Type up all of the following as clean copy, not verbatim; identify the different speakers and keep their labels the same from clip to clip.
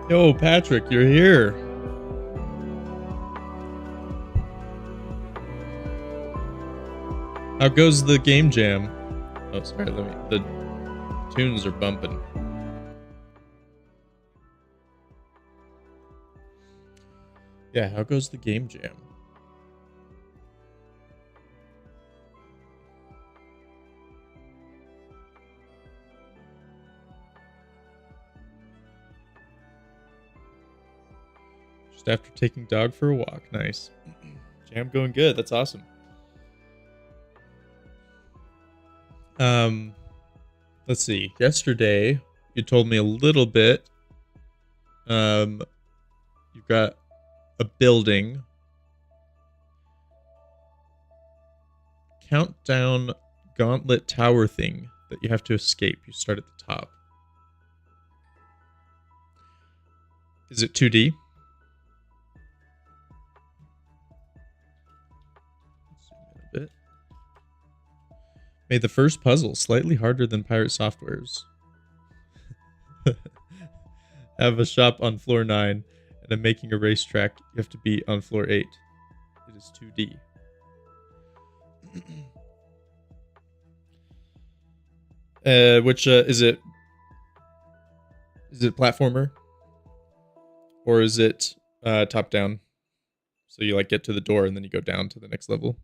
Speaker 1: Yo, Patrick, you're here. How goes the game jam? Oh, sorry, the tunes are bumping. Yeah, how goes the game jam? Just after taking dog for a walk. Nice. Jam going good. That's awesome. Let's see. Yesterday, you told me a little bit. You've got a building. Countdown gauntlet tower thing that you have to escape. You start at the top. Is it 2D? A bit. Made the first puzzle slightly harder than Pirate Software's. Have a shop on floor 9, and I'm making a racetrack. You have to be on floor 8. It is 2D. Which is it? Is it platformer, or is it top down? So you like get to the door and then you go down to the next level.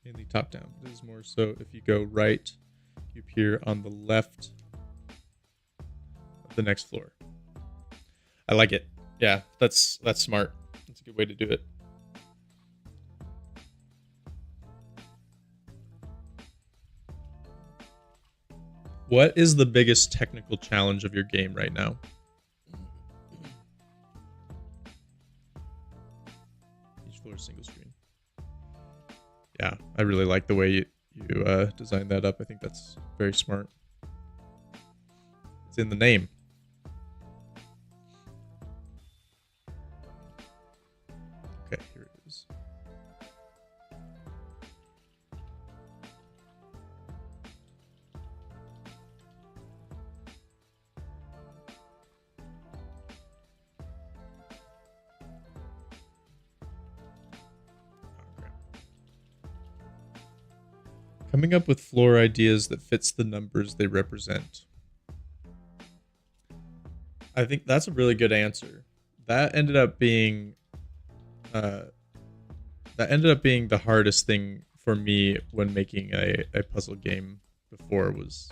Speaker 1: Mainly top down. This is more so if you go right, you appear on the left of the next floor. I like it. Yeah, that's smart. That's a good way to do it. What is the biggest technical challenge of your game right now? Each floor is single screen. Yeah, I really like the way you designed that up. I think that's very smart. It's in the name. Okay, here it is. Coming up with floor ideas that fits the numbers they represent. I think that's a really good answer. That ended up being uh, the hardest thing for me when making a puzzle game before was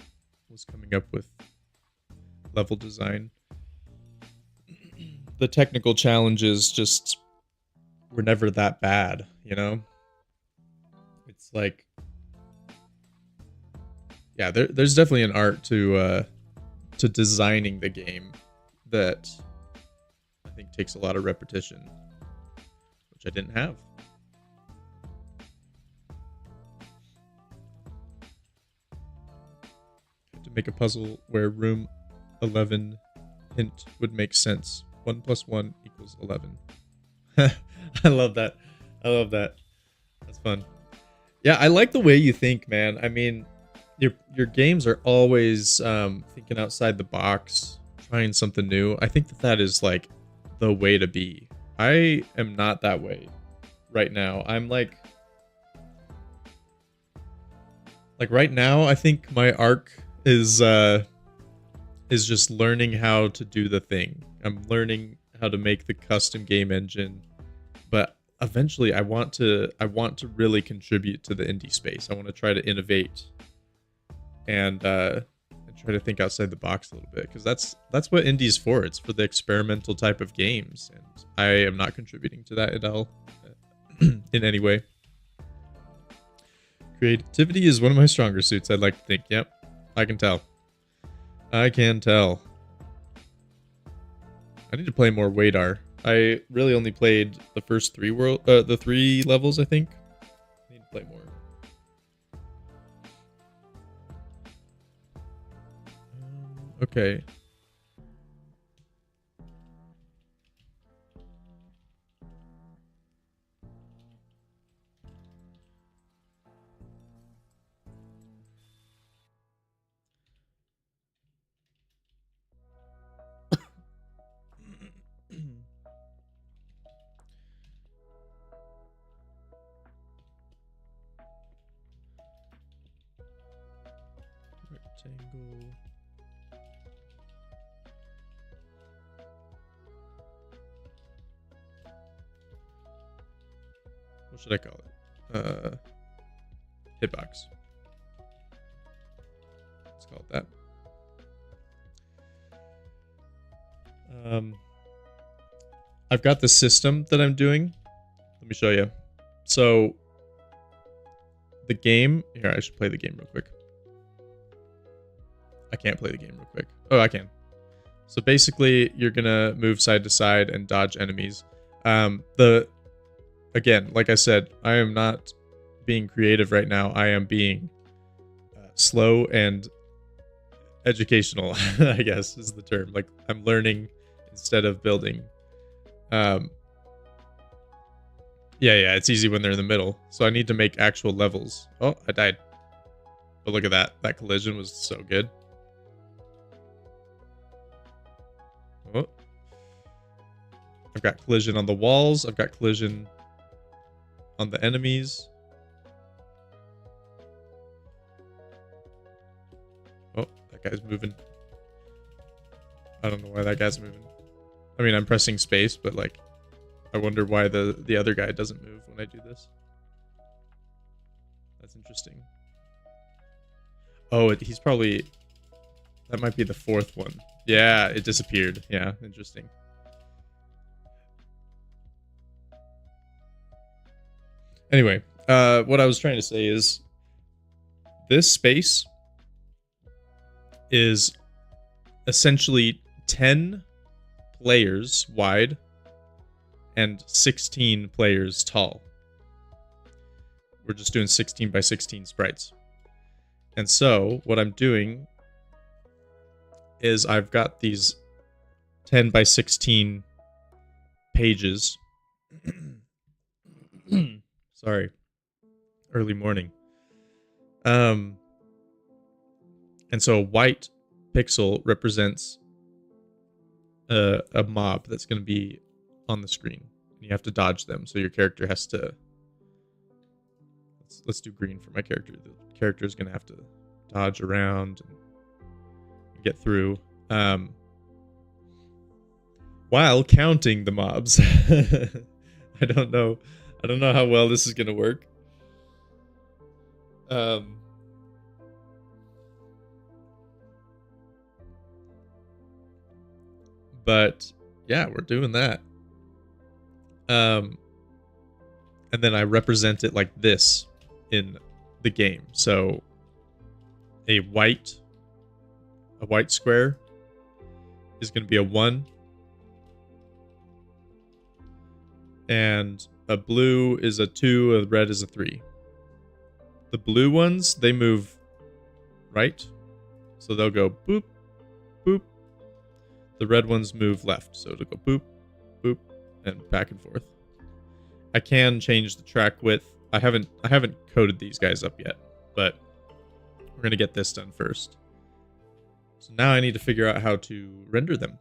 Speaker 1: coming up with level design. The technical challenges just were never that bad, you know? It's like, yeah, there's definitely an art to designing the game that I think takes a lot of repetition, which I didn't have. To make a puzzle where room 11 hint would make sense. 1 plus 1 equals 11. I love that. I love that. That's fun. Yeah, I like the way you think, man. I mean, your games are always thinking outside the box, trying something new. I think that is like the way to be. I am not that way right now. I'm like right now I think my arc is just learning how to do the thing. I'm learning how to make the custom game engine, but eventually I want to really contribute to the indie space. I want to try to innovate and try to think outside the box a little bit, because that's what indie's for. It's for the experimental type of games, and I am not contributing to that at all in any way. Creativity is one of my stronger suits, I'd like to think. Yep, I can tell. I can tell. I need to play more Wadar. I really only played the first the 3 levels, I think. I need to play more. Okay. Rectangle. What should I call it? Hitbox. Let's call it that. I've got the system that I'm doing. Let me show you. So the game here, I should play the game real quick. I can't play the game real quick. Oh, I can. So basically, you're gonna move side to side and dodge enemies. Again, like I said, I am not being creative right now. I am being slow and educational, I guess is the term. Like I'm learning instead of building. Yeah, it's easy when they're in the middle. So I need to make actual levels. Oh, I died. But look at that. That collision was so good. Oh. I've got collision on the walls. I've got collision on the enemies. Oh, that guy's moving. I don't know why that guy's moving. I mean, I'm pressing space, but like, I wonder why the other guy doesn't move when I do this. That's interesting. Oh, he's probably... That might be the fourth one. Yeah, it disappeared. Yeah, interesting. Anyway, what I was trying to say is this space is essentially 10 players wide and 16 players tall. We're just doing 16 by 16 sprites. And so what I'm doing is I've got these 10 by 16 pages. Sorry. Early morning. And so a white pixel represents a mob that's going to be on the screen. You have to dodge them, so your character has to... Let's do green for my character. The character is going to have to dodge around and get through. While counting the mobs. I don't know how well this is going to work. But yeah, we're doing that. And then I represent it like this in the game. So a white square is going to be a 1. And a blue is a 2, a red is a 3. The blue ones, they move right. So they'll go boop, boop. The red ones move left. So it'll go boop, boop, and back and forth. I can change the track width. I haven't coded these guys up yet, but we're going to get this done first. So now I need to figure out how to render them.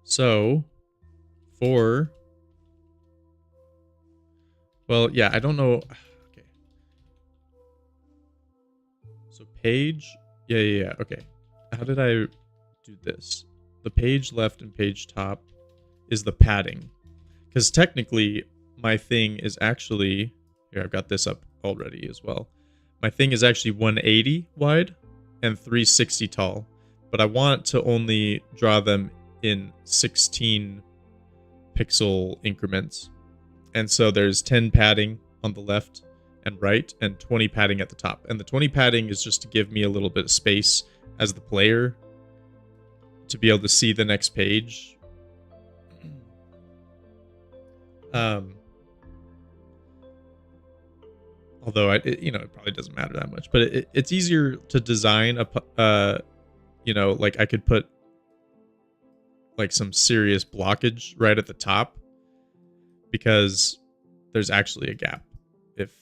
Speaker 1: So, well, yeah, I don't know. Okay. So page, yeah. Okay. How did I do this? The page left and page top is the padding. Because technically, my thing is actually... Here, I've got this up already as well. My thing is actually 180 wide and 360 tall. But I want to only draw them in 16 pixel increments. And so there's 10 padding on the left and right and 20 padding at the top. And the 20 padding is just to give me a little bit of space as the player to be able to see the next page. Although it probably doesn't matter that much, but it's easier to design like I could put like some serious blockage right at the top because there's actually a gap if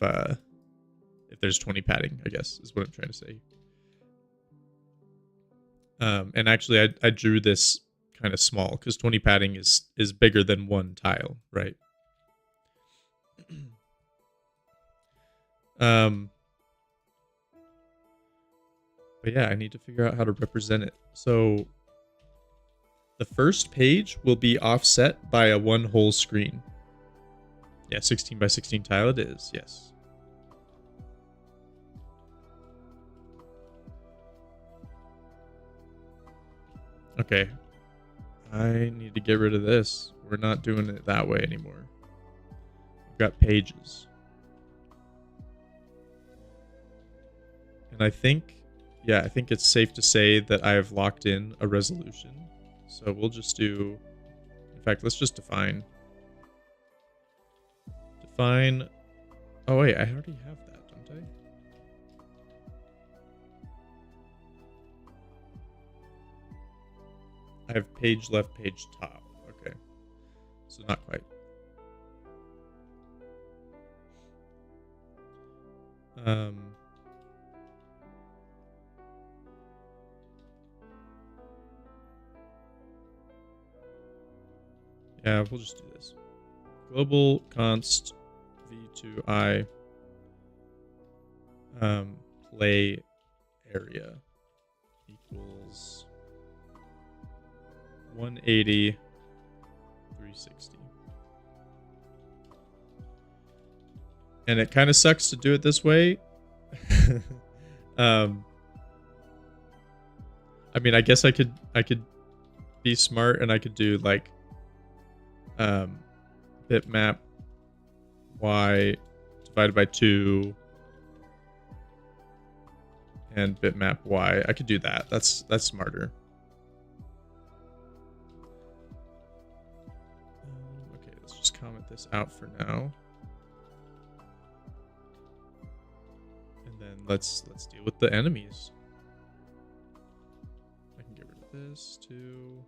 Speaker 1: there's 20 padding, I guess is what I'm trying to say. And actually I drew this kind of small because 20 padding is bigger than one tile, right? But yeah, I need to figure out how to represent it. So the first page will be offset by a one whole screen. Yeah, 16 by 16 tile it is, yes. Okay. I need to get rid of this. We're not doing it that way anymore. We've got pages. And I think it's safe to say that I have locked in a resolution. So we'll just do, in fact, let's just define. Oh wait, I already have that, don't I? I have page left, page top. Okay. So not quite. Yeah, we'll just do this. Global const v2i play area equals 180 360. And it kind of sucks to do it this way. I mean, I guess I could be smart and I could do like bitmap y divided by 2 and bitmap y. I could do that. That's smarter. Okay, let's just comment this out for now. And then let's deal with the enemies. I can get rid of this too.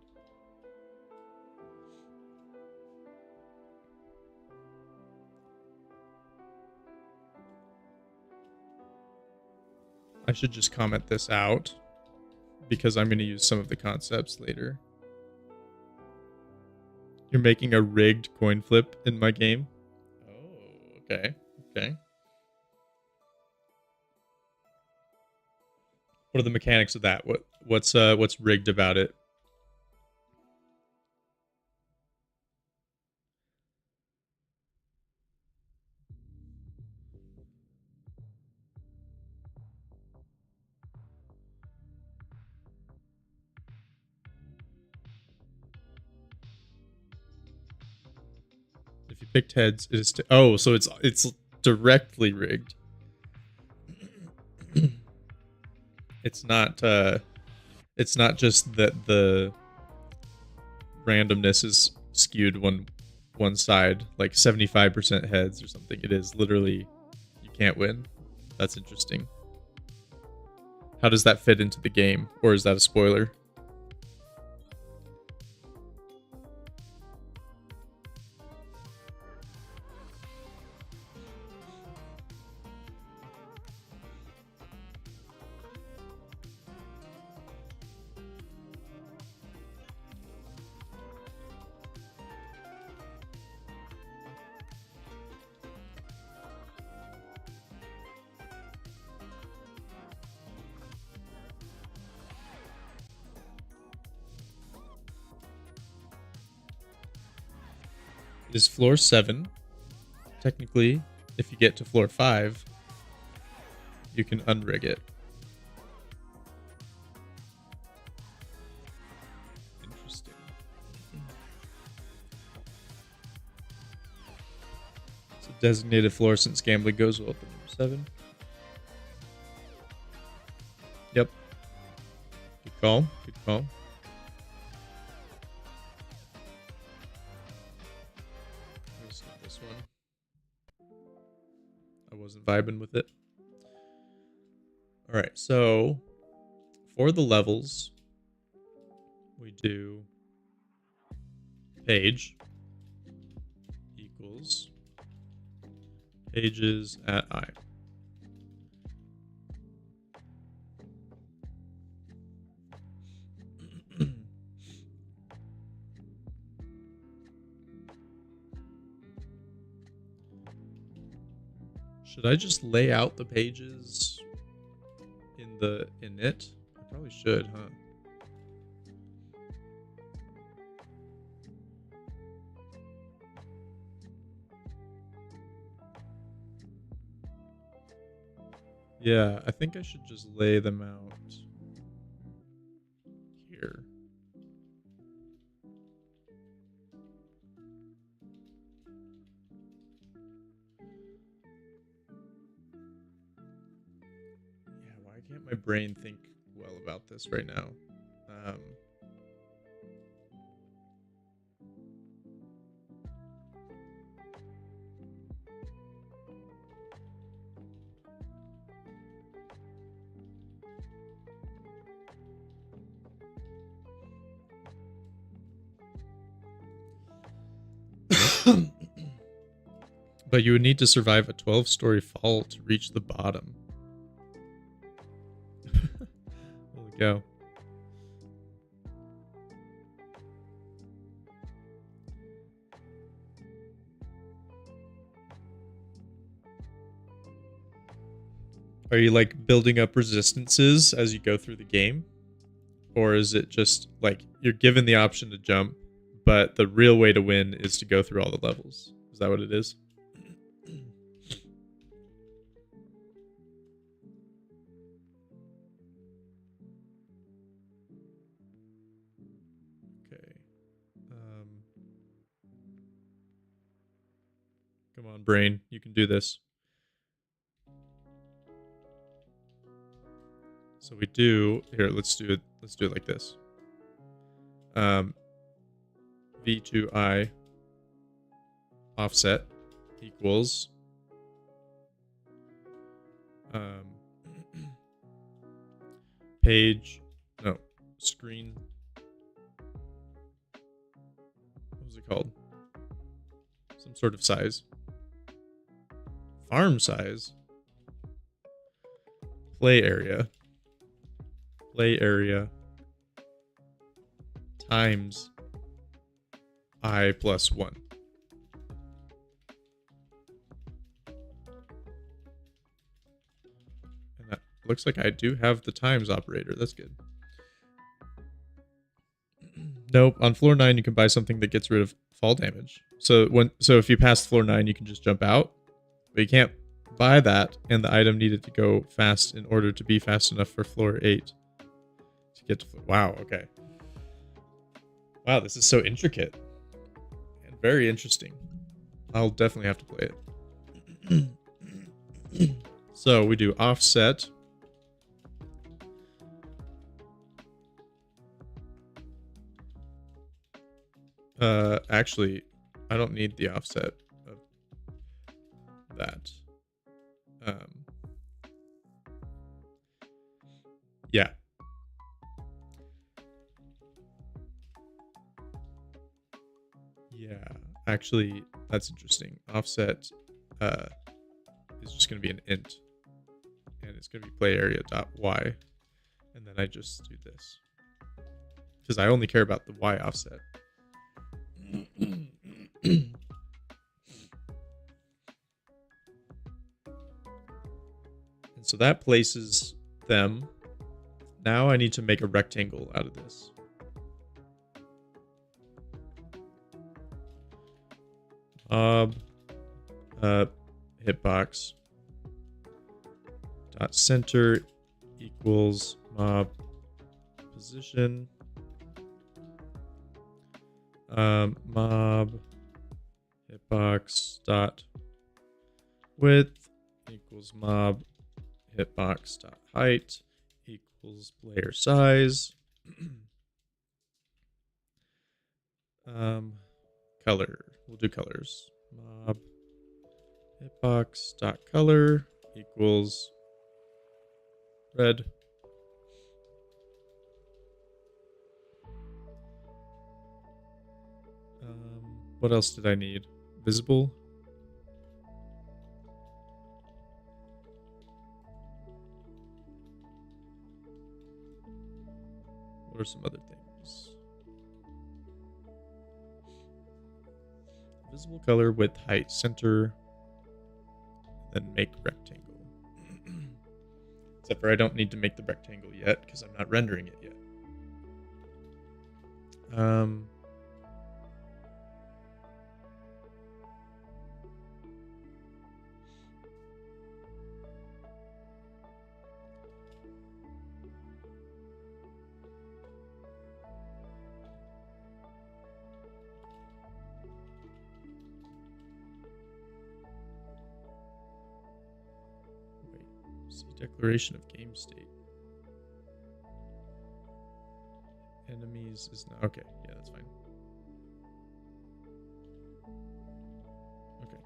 Speaker 1: I should just comment this out because I'm going to use some of the concepts later. You're making a rigged coin flip in my game? Oh, okay. Okay. What are the mechanics of that? What's rigged about it? If you picked heads, it is so it's directly rigged. It's not just that the randomness is skewed one side, like 75% heads or something. It is literally you can't win. That's interesting. How does that fit into the game, or is that a spoiler? It is floor 7. Technically, if you get to floor 5, you can unrig it. Interesting. It's a designated floor since gambling goes well with the number 7. Yep. Good call. Good call. wasn't vibing with it. All right, so for the levels, we do page equals pages at I. Should I just lay out the pages in it? I probably should, huh? Yeah, I think I should just lay them out here. Yeah, why can't my brain think well about this right now? But you would need to survive a 12-story fall to reach the bottom. There we go. Are you like building up resistances as you go through the game? Or is it just like you're given the option to jump, but the real way to win is to go through all the levels? Is that what it is? Okay. Come on, brain. You can do this. So we do here. Let's do it. Let's do it like this. V2I offset equals page, no, screen. What was it called? Some sort of size. Farm size. Play area. Play area times I plus 1. And that looks like I do have the times operator. That's good. Nope. On floor 9, you can buy something that gets rid of fall damage. So if you pass floor 9, you can just jump out. But you can't buy that, and the item needed to go fast in order to be fast enough for floor 8. To get to wow, okay. Wow, this is so intricate. And very interesting. I'll definitely have to play it. So we do offset. Actually, I don't need the offset of that. Yeah. Yeah, actually, that's interesting. Offset is just going to be an int, and it's going to be play area dot y, and then I just do this because I only care about the y offset. And so that places them. Now I need to make a rectangle out of this. Hitbox dot center equals mob position. Mob hitbox dot width equals mob hitbox dot height equals player size. Color. We'll do colors. Mob hitbox dot color equals red. What else did I need? Visible. What are some other things? Visible color, width, height, center, then make rectangle. Except for I don't need to make the rectangle yet because I'm not rendering it yet. See declaration of game state. Enemies is not okay. Yeah, that's fine. Okay.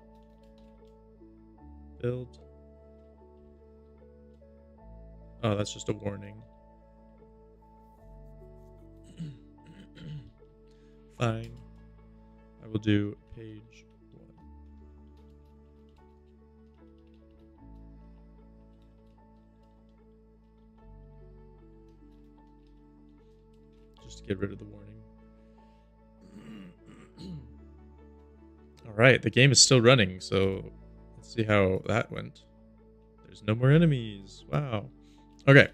Speaker 1: Build. Oh, that's just a warning. Fine. I will do page 1. Just to get rid of the warning. All right, the game is still running, so let's see how that went. There's no more enemies. Wow. Okay.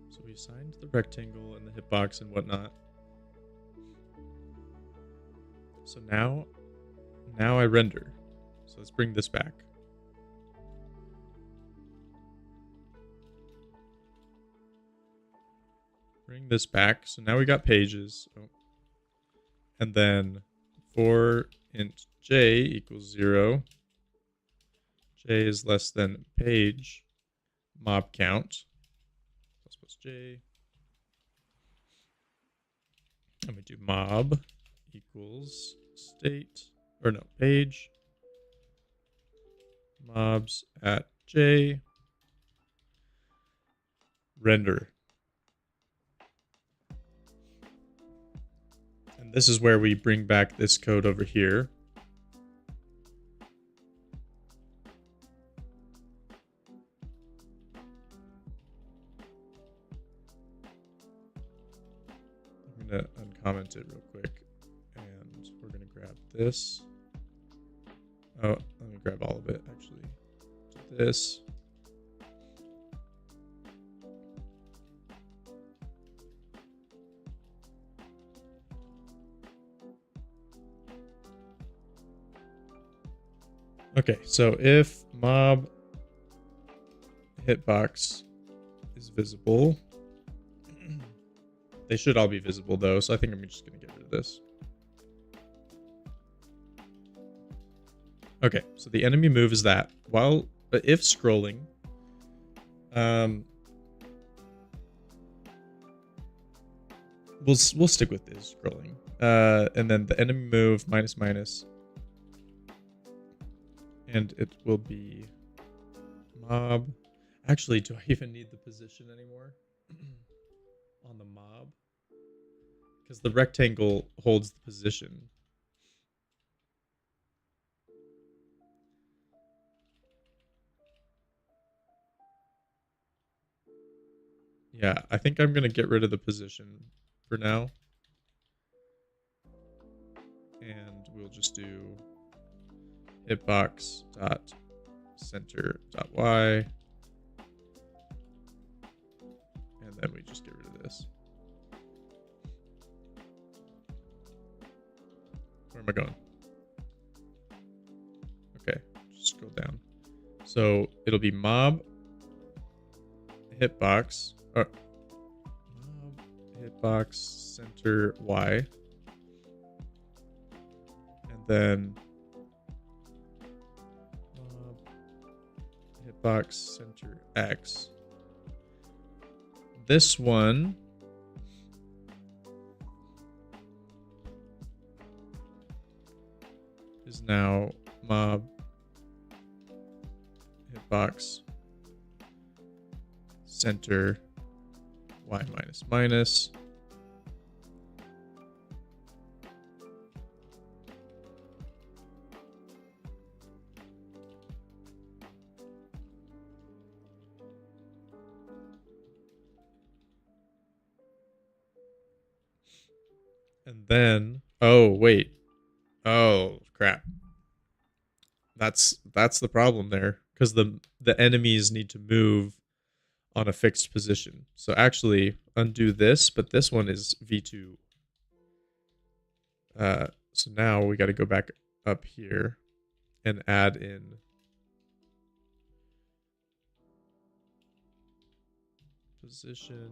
Speaker 1: So we assigned the rectangle and the hitbox and whatnot. So now I render. So let's bring this back. Bring this back. So now we got pages. Oh. And then for int j equals 0. J is less than page mob count. Plus j. And we do mob equals state, or no, page mobs at j render. And this is where we bring back this code over here. I'm going to uncomment it real quick. And we're going to grab this. Oh, let me grab all of it, actually. Do this. Okay, so if mob hitbox is visible, they should all be visible though, so I think I'm just going to get rid of this. Okay, so the enemy move is that. While if scrolling, we'll stick with this scrolling, and then the enemy move minus, and it will be mob. Actually, do I even need the position anymore on the mob? Because the rectangle holds the position. Yeah, I think I'm going to get rid of the position for now. And we'll just do hitbox dot center dot y. And then we just get rid of this. Where am I going? Okay, just scroll down. So it'll be mob hitbox. Mob hitbox center y. And then mob hitbox center X. This one is now mob hitbox center Y minus minus. And then, oh wait, oh crap. That's the problem there, because the enemies need to move on a fixed position. So actually undo this, but this one is V2. So now we got to go back up here and add in position.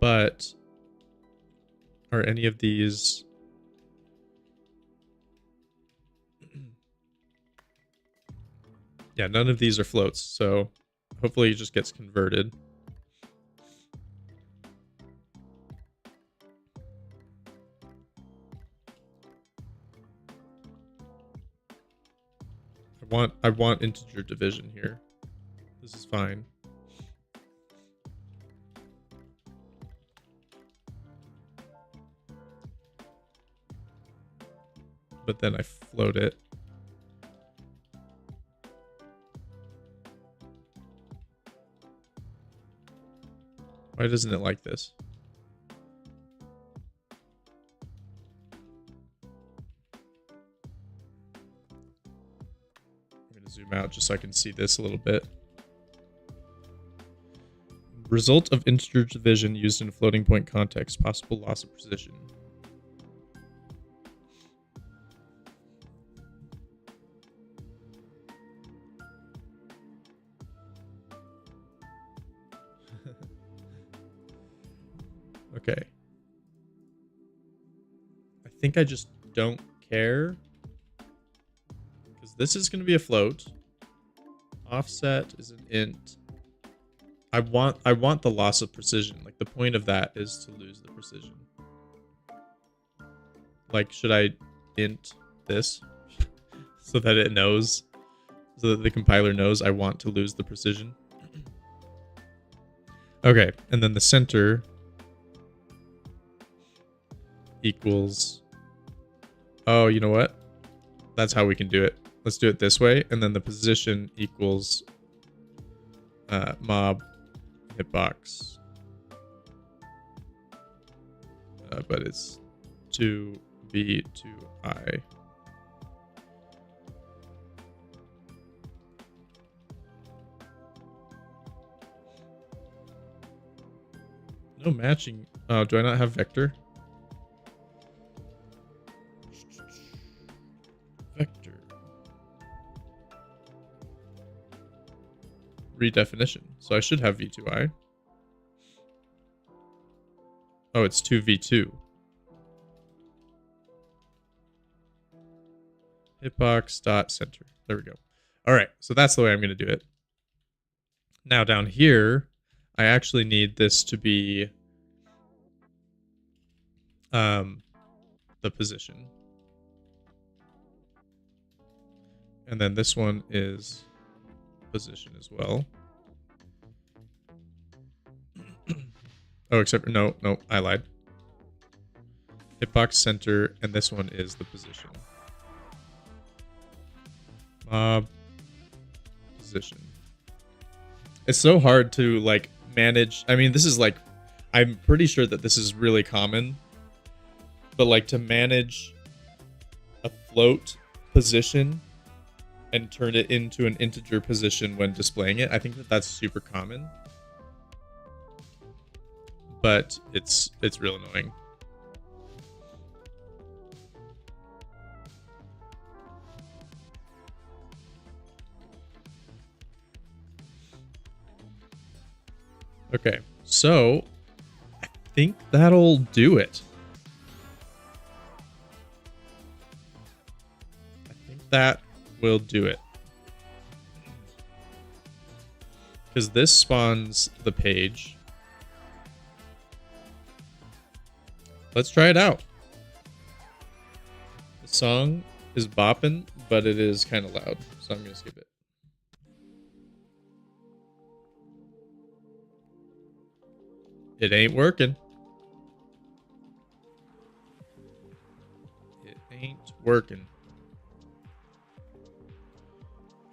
Speaker 1: But are any of these... Yeah, none of these are floats, so hopefully it just gets converted. I want integer division here. This is fine. But then I float it. Why doesn't it like this? I'm going to zoom out just so I can see this a little bit. Result of integer division used in floating point context. Possible loss of precision. Okay. I think I just don't care, because this is going to be a float. Offset is an int. I want the loss of precision. Like, the point of that is to lose the precision. Like, should I int this so that it knows, so that the compiler knows I want to lose the precision? Okay, and then the center equals... Oh, you know what? That's how we can do it. Let's do it this way, and then the position equals mob hitbox. But it's 2v 2i. No matching. Oh, do I not have vector? Vector. Redefinition. So I should have v2i. Oh, it's 2v2. Hitbox dot center. There we go. All right, so that's the way I'm going to do it. Now down here, I actually need this to be the position. And then this one is position as well. Oh, except no, I lied. Hitbox center, and this one is the position. Position. It's so hard to like manage. I mean, this is like, I'm pretty sure that this is really common, but like to manage a float position and turn it into an integer position when displaying it, I think that that's super common. But it's real annoying. Okay, so I think that'll do it. that will do it. Because this spawns the page. Let's try it out. The song is bopping, but it is kind of loud, so I'm going to skip it. It ain't working. It ain't working.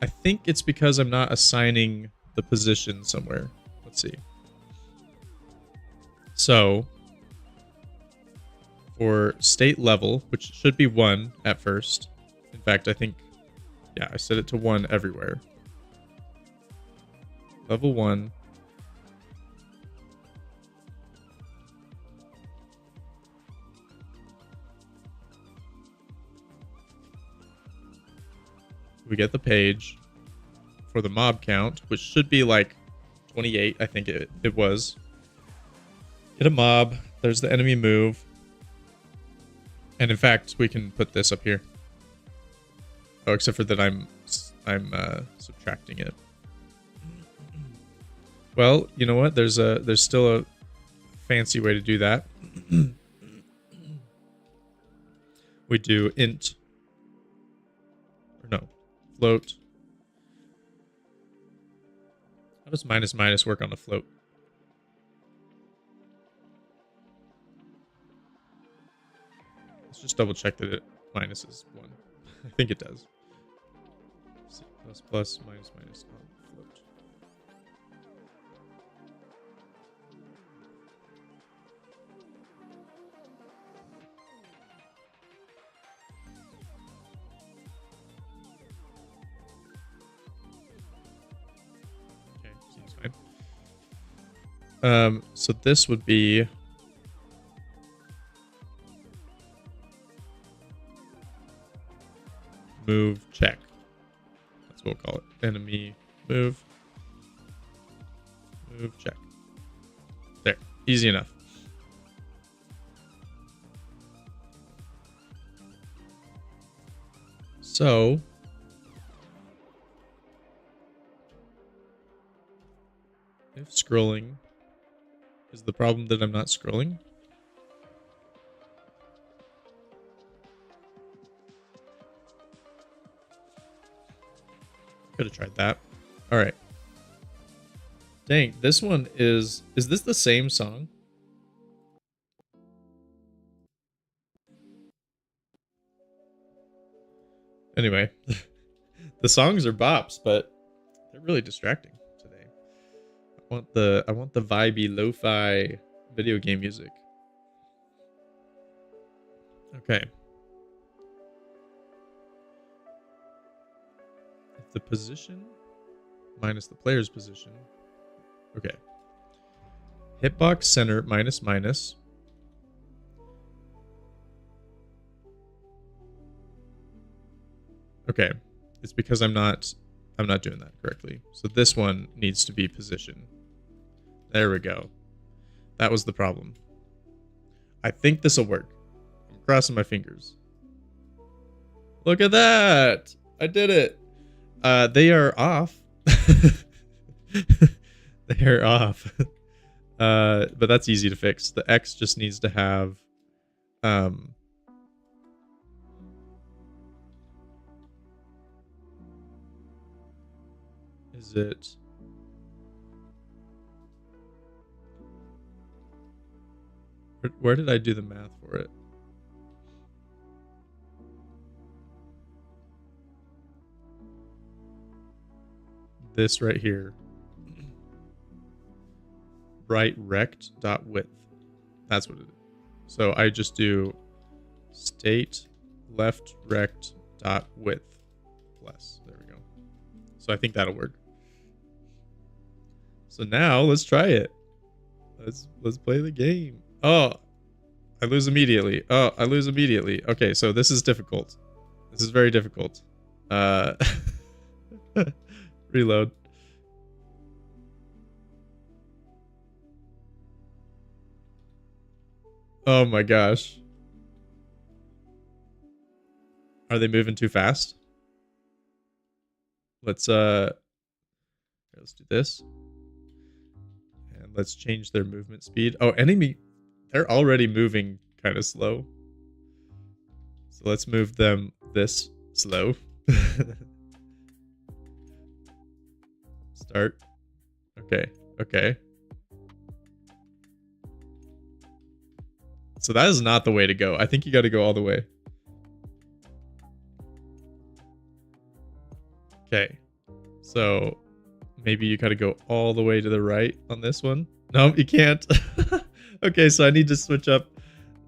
Speaker 1: I think it's because I'm not assigning the position somewhere. Let's see. So, for state level, which should be 1 at first. In fact, I think, yeah, I set it to 1 everywhere. Level 1. We get the page for the mob count, which should be like 28, I think it was. Hit a mob, there's the enemy move. And in fact, we can put this up here. Oh, except for that I'm subtracting it. Well, you know what? There's still a fancy way to do that. We do int, or no, float. How does minus minus work on a float? Let's just double check that it minus is 1. I think it does. C plus plus minus minus on float. Okay, seems fine. So this would be move check. That's what we'll call it. Enemy move. Move check. There. Easy enough. So if scrolling is the problem that I'm not scrolling. Could have tried that. All right. Dang, this one is this the same song? Anyway, the songs are bops, but they're really distracting today. I want the vibey lo-fi video game music. Okay. The position minus the player's position. Okay. Hitbox center minus minus. Okay. It's because I'm not doing that correctly. So this one needs to be position. There we go. That was the problem. I think this will work. I'm crossing my fingers. Look at that! I did it! They are off. They are off. But that's easy to fix. The X just needs to have is it where did I do the math for it? This right here. Right rect dot width. That's what it is. So I just do state left rect dot width plus. There we go. So I think that'll work. So now let's try it. Let's play the game. Oh, I lose immediately. Oh, I lose immediately. Okay, so this is difficult. This is very difficult. Reload. Oh my gosh. Are they moving too fast? let's do this. And let's change their movement speed. Oh, enemy, they're already moving kind of slow. So let's move them this slow. Start. Okay, okay. So that is not the way to go. I think you got to go all the way. Okay. So maybe you got to go all the way to the right on this one. No, you can't. Okay, so I need to switch up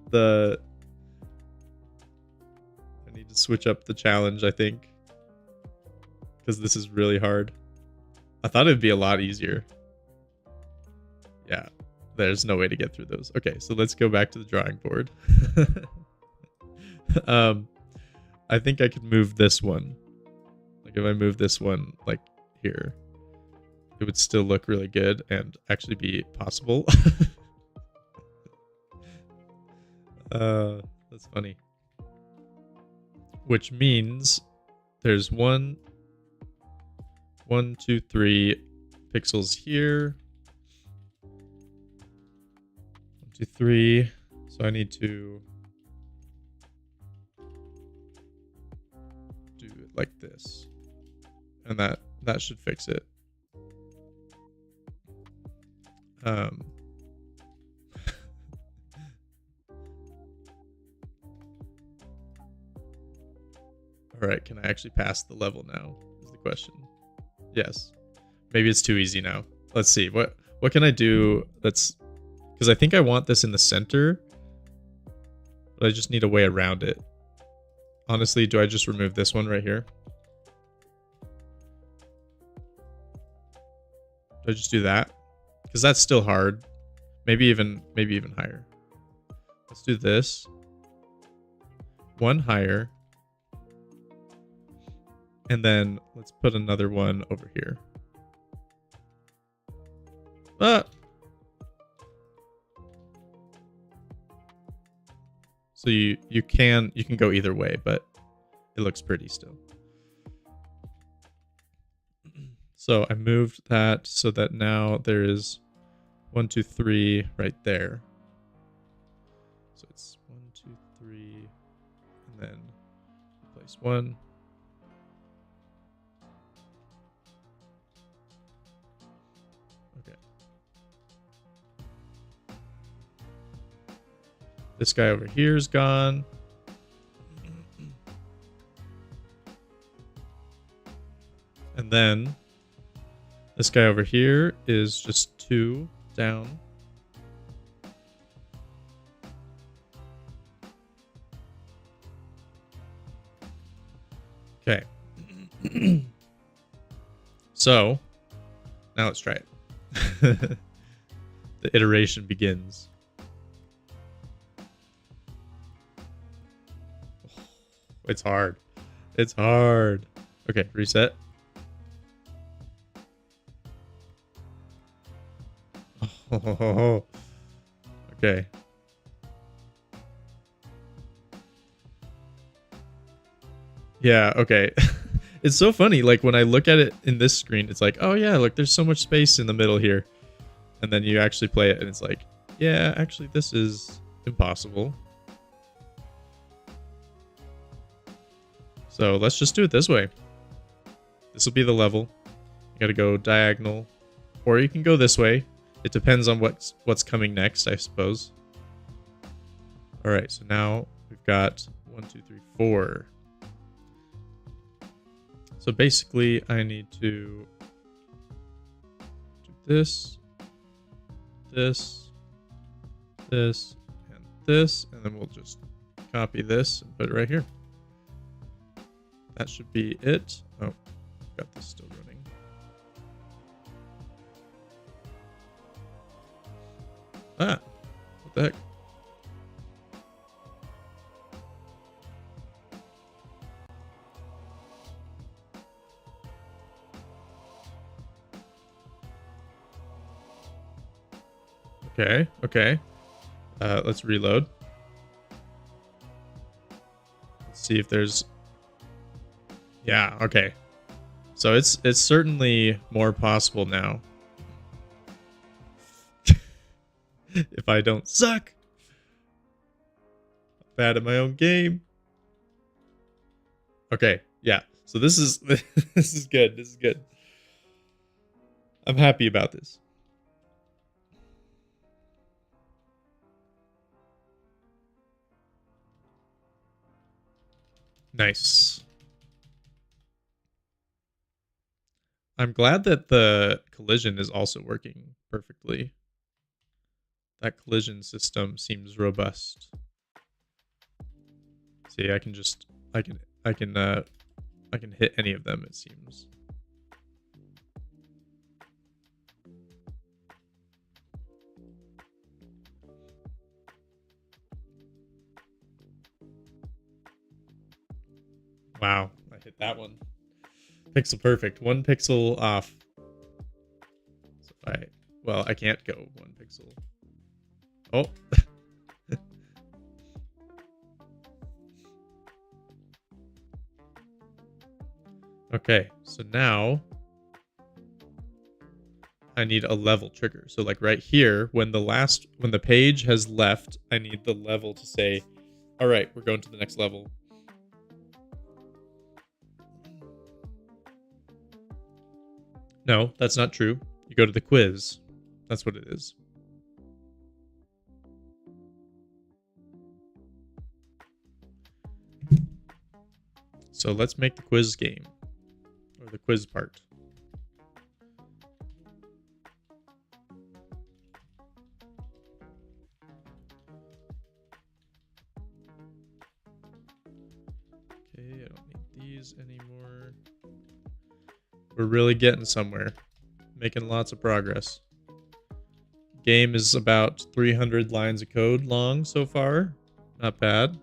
Speaker 1: the... I need to switch up the challenge, I think. Because this is really hard. I thought it'd be a lot easier. Yeah. There's no way to get through those. Okay, so let's go back to the drawing board. I think I could move this one. Like if I move this one like here, it would still look really good and actually be possible. That's funny. Which means there's 1, 2, 3 pixels here. 1, 2, 3. So I need to do it like this. And that should fix it. All right, can I actually pass the level now? Is the question. Yes. Maybe it's too easy now. Let's see. What can I do that's... Because I think I want this in the center, but I just need a way around it. Honestly, do I just remove this one right here? Do I just do that? Because that's still hard. Maybe even higher. Let's do this. 1 higher. And then let's put another one over here. So you can go either way, but it looks pretty still. So I moved that so that now there is 1, 2, 3 right there. So it's 1, 2, 3, and then place 1. Okay. This guy over here is gone. And then this guy over here is just 2 down. Okay. So now let's try it. The iteration begins. It's hard. It's hard. Okay, reset. Oh, okay. Yeah, okay. It's so funny. Like when I look at it in this screen, it's like, oh yeah, look, there's so much space in the middle here. And then you actually play it and it's like, yeah, actually this is impossible. So let's just do it this way. This will be the level. You gotta go diagonal. Or you can go this way. It depends on what's coming next, I suppose. Alright, so now we've got 1, 2, 3, 4. So basically I need to do this, this, this, and this, and then we'll just copy this and put it right here. That should be it. Oh, got this still running. Ah, what the heck? Okay, okay. Let's reload. Let's see if there's... Yeah, okay. So it's certainly more possible now. If I don't suck. Bad at my own game. Okay, yeah. So this is this is good. This is good. I'm happy about this. Nice. I'm glad that the collision is also working perfectly. That collision system seems robust. See, I can hit any of them, it seems. Wow, I hit that one. Pixel perfect. 1 pixel off. So I can't go 1 pixel. Oh. Okay, so now I need a level trigger. So like right here, when the page has left, I need the level to say, all right, we're going to the next level. No, that's not true. You go to the quiz. That's what it is. So let's make the quiz game. Or the quiz part. Okay, I don't need these anymore. We're really getting somewhere. Making lots of progress. Game is about 300 lines of code long so far. Not bad.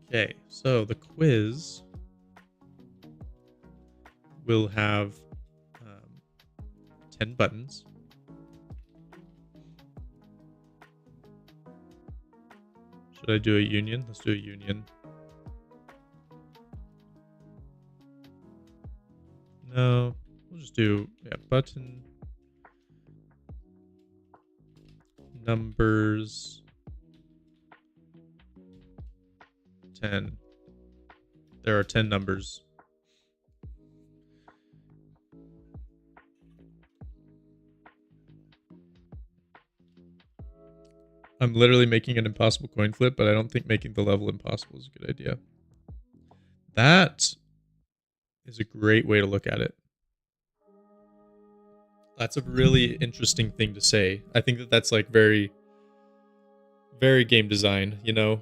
Speaker 1: Okay, so the quiz will have 10 buttons. Should I do a union? Let's do a union. No, we'll just do button numbers 10. There are 10 numbers. I'm literally making an impossible coin flip, but I don't think making the level impossible is a good idea. That is a great way to look at it. That's a really interesting thing to say. I think that that's like very, very game design, you know?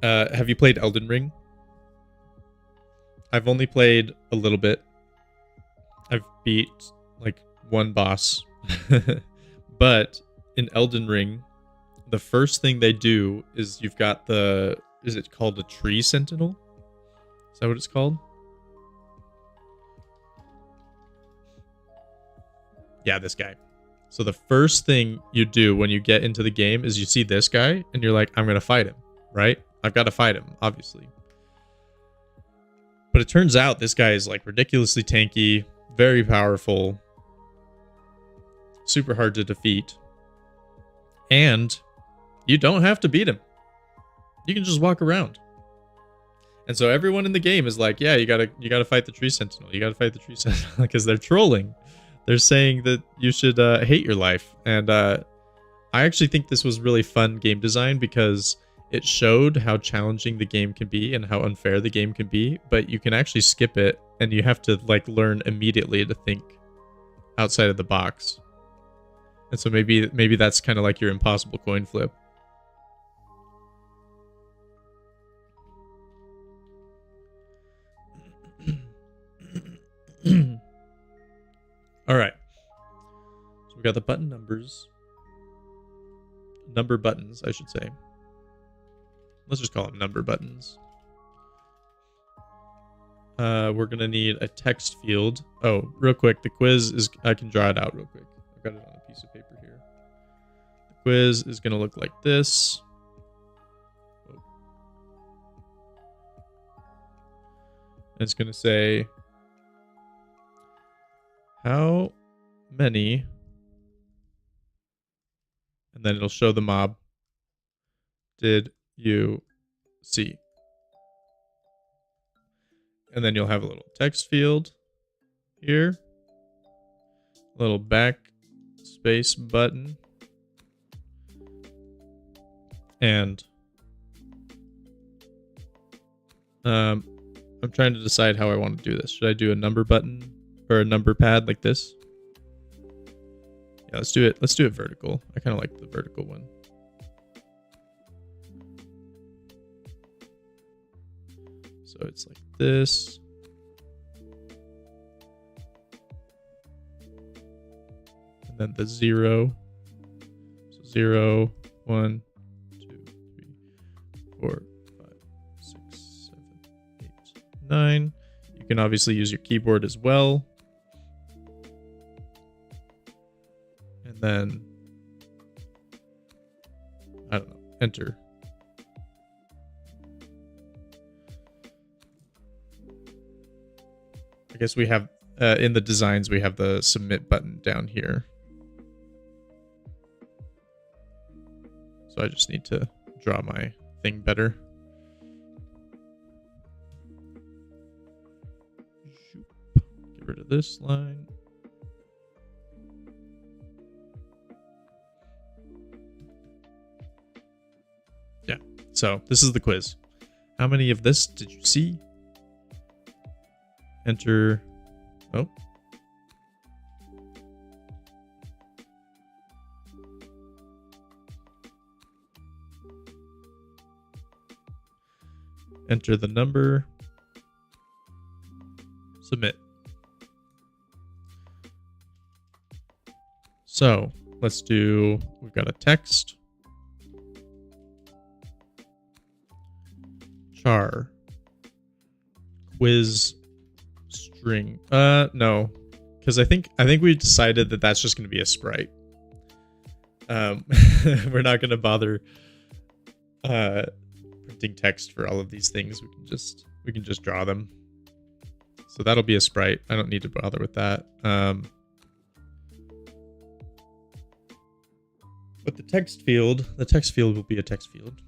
Speaker 1: Have you played Elden Ring? I've only played a little bit. I've beat like one boss. But in Elden Ring, the first thing they do is you've got is it called a tree sentinel? Is that what it's called? Yeah, this guy. So the first thing you do when you get into the game is you see this guy and you're like, I'm going to fight him, right? I've got to fight him, obviously. But it turns out this guy is like ridiculously tanky, very powerful, super hard to defeat. And you don't have to beat him. You can just walk around. And so everyone in the game is like, yeah, you gotta fight the tree sentinel. You gotta fight the tree sentinel because they're trolling. They're saying that you should hate your life. And I actually think this was really fun game design because it showed how challenging the game can be and how unfair the game can be, but you can actually skip it and you have to like learn immediately to think outside of the box. And so maybe that's kind of like your impossible coin flip. All right. So we got the button numbers. Number buttons, I should say. Let's just call them number buttons. We're going to need a text field. Oh, real quick. The quiz is... I can draw it out real quick. I've got it on a piece of paper here. The quiz is going to look like this. It's going to say, how many, and then it'll show the mob, did you see? And then you'll have a little text field here, a little backspace button, and I'm trying to decide how I want to do this. Should I do a number button or a number pad like this? Yeah, let's do it. Let's do it vertical. I kind of like the vertical one. So it's like this. And then the 0. So 0, 1, 2, 3, 4, 5, 6, 7, 8, 9. You can obviously use your keyboard as well. And then, I don't know, enter. I guess we have, in the designs, we have the submit button down here. So I just need to draw my thing better. Get rid of this line. Yeah, so this is the quiz. How many of this did you see? Enter. Oh. Enter the number. Submit. So let's do, we've got a text. Char. Quiz string. No. Because I think we decided that that's just going to be a sprite. We're not going to bother printing text for all of these things. We can just draw them. So that'll be a sprite. I don't need to bother with that. But the text field will be a text field.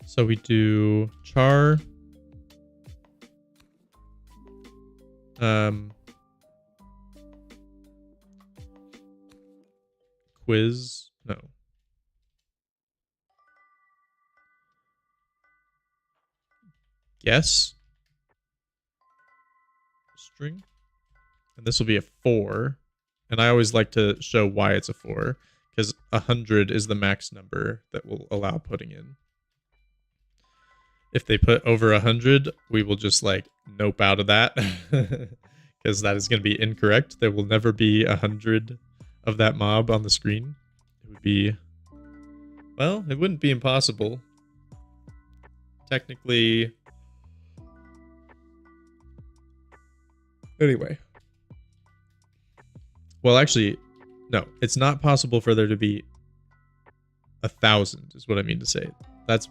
Speaker 1: So we do char quiz, no. Guess string. And this will be a 4. And I always like to show why it's a 4, because 100 is the max number that will allow putting in. If they put over 100, we will just like nope out of that, because that is going to be incorrect. There will never be 100 of that mob on the screen. It would be, well, it wouldn't be impossible. Technically. Anyway. Well, actually, no, it's not possible for there to be 1,000 is what I mean to say. That's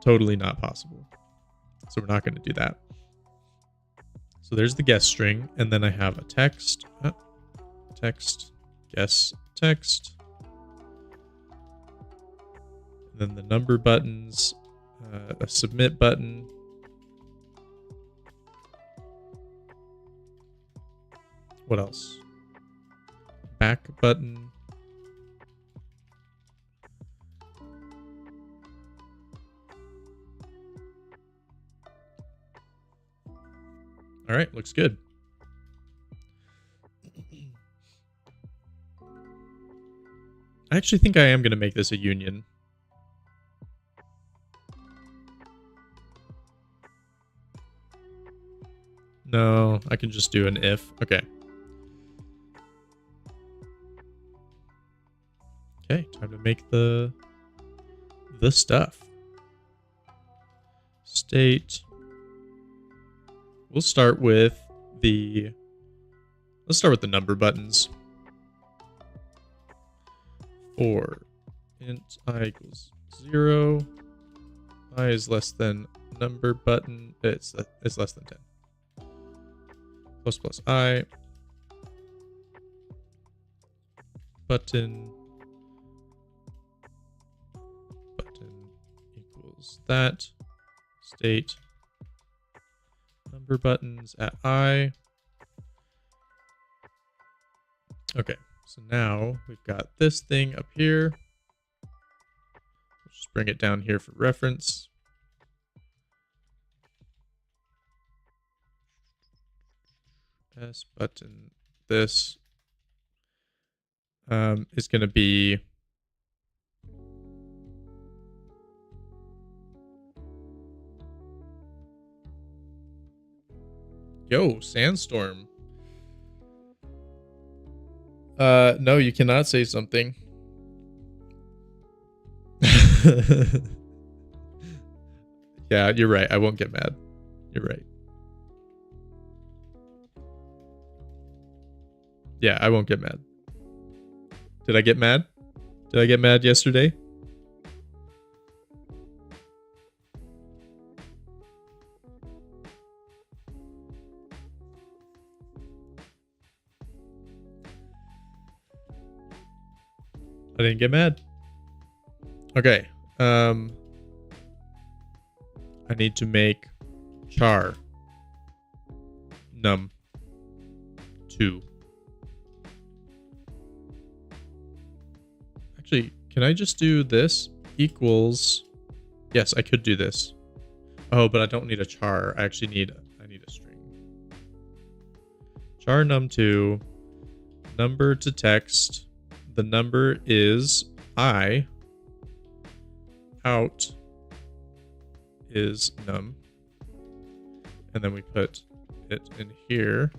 Speaker 1: totally not possible. So we're not going to do that. So there's the guess string, and then I have a text, text, guess, text. And then the number buttons, a submit button. What else? Back button. All right, looks good. I actually think I am going to make this a union. No, I can just do an if. Okay. Okay, time to make the stuff. State. We'll start with let's start with the number buttons. or int I equals 0, I is less than number button, it's less than 10. Plus I button equals that state number buttons at I. Okay, so now we've got this thing up here. Let's just bring it down here for reference. S button, this is going to be yo, sandstorm. No, you cannot say something. Yeah, you're right. I won't get mad. You're right. Yeah, I won't get mad. Did I get mad? Did I get mad yesterday? I didn't get mad. Okay. I need to make char num 2. Actually, can I just do this equals? Yes, I could do this. Oh, but I don't need a char. I actually need a string. Char num2 number to text. The number is I. Out is num. And then we put it in here.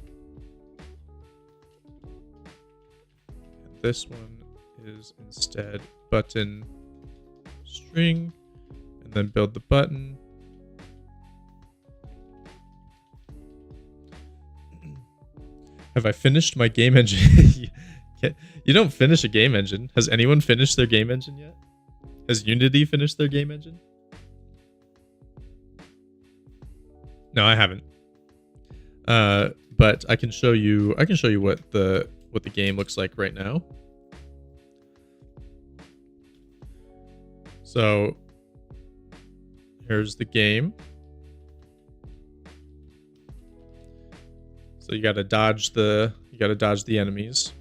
Speaker 1: And this one is instead button string. And then build the button. Have I finished my game engine? You don't finish a game engine. Has anyone finished their game engine yet? Has Unity finished their game engine? No, I haven't. But I can show you. I can show you what the game looks like right now. So here's the game. So you gotta dodge the enemies.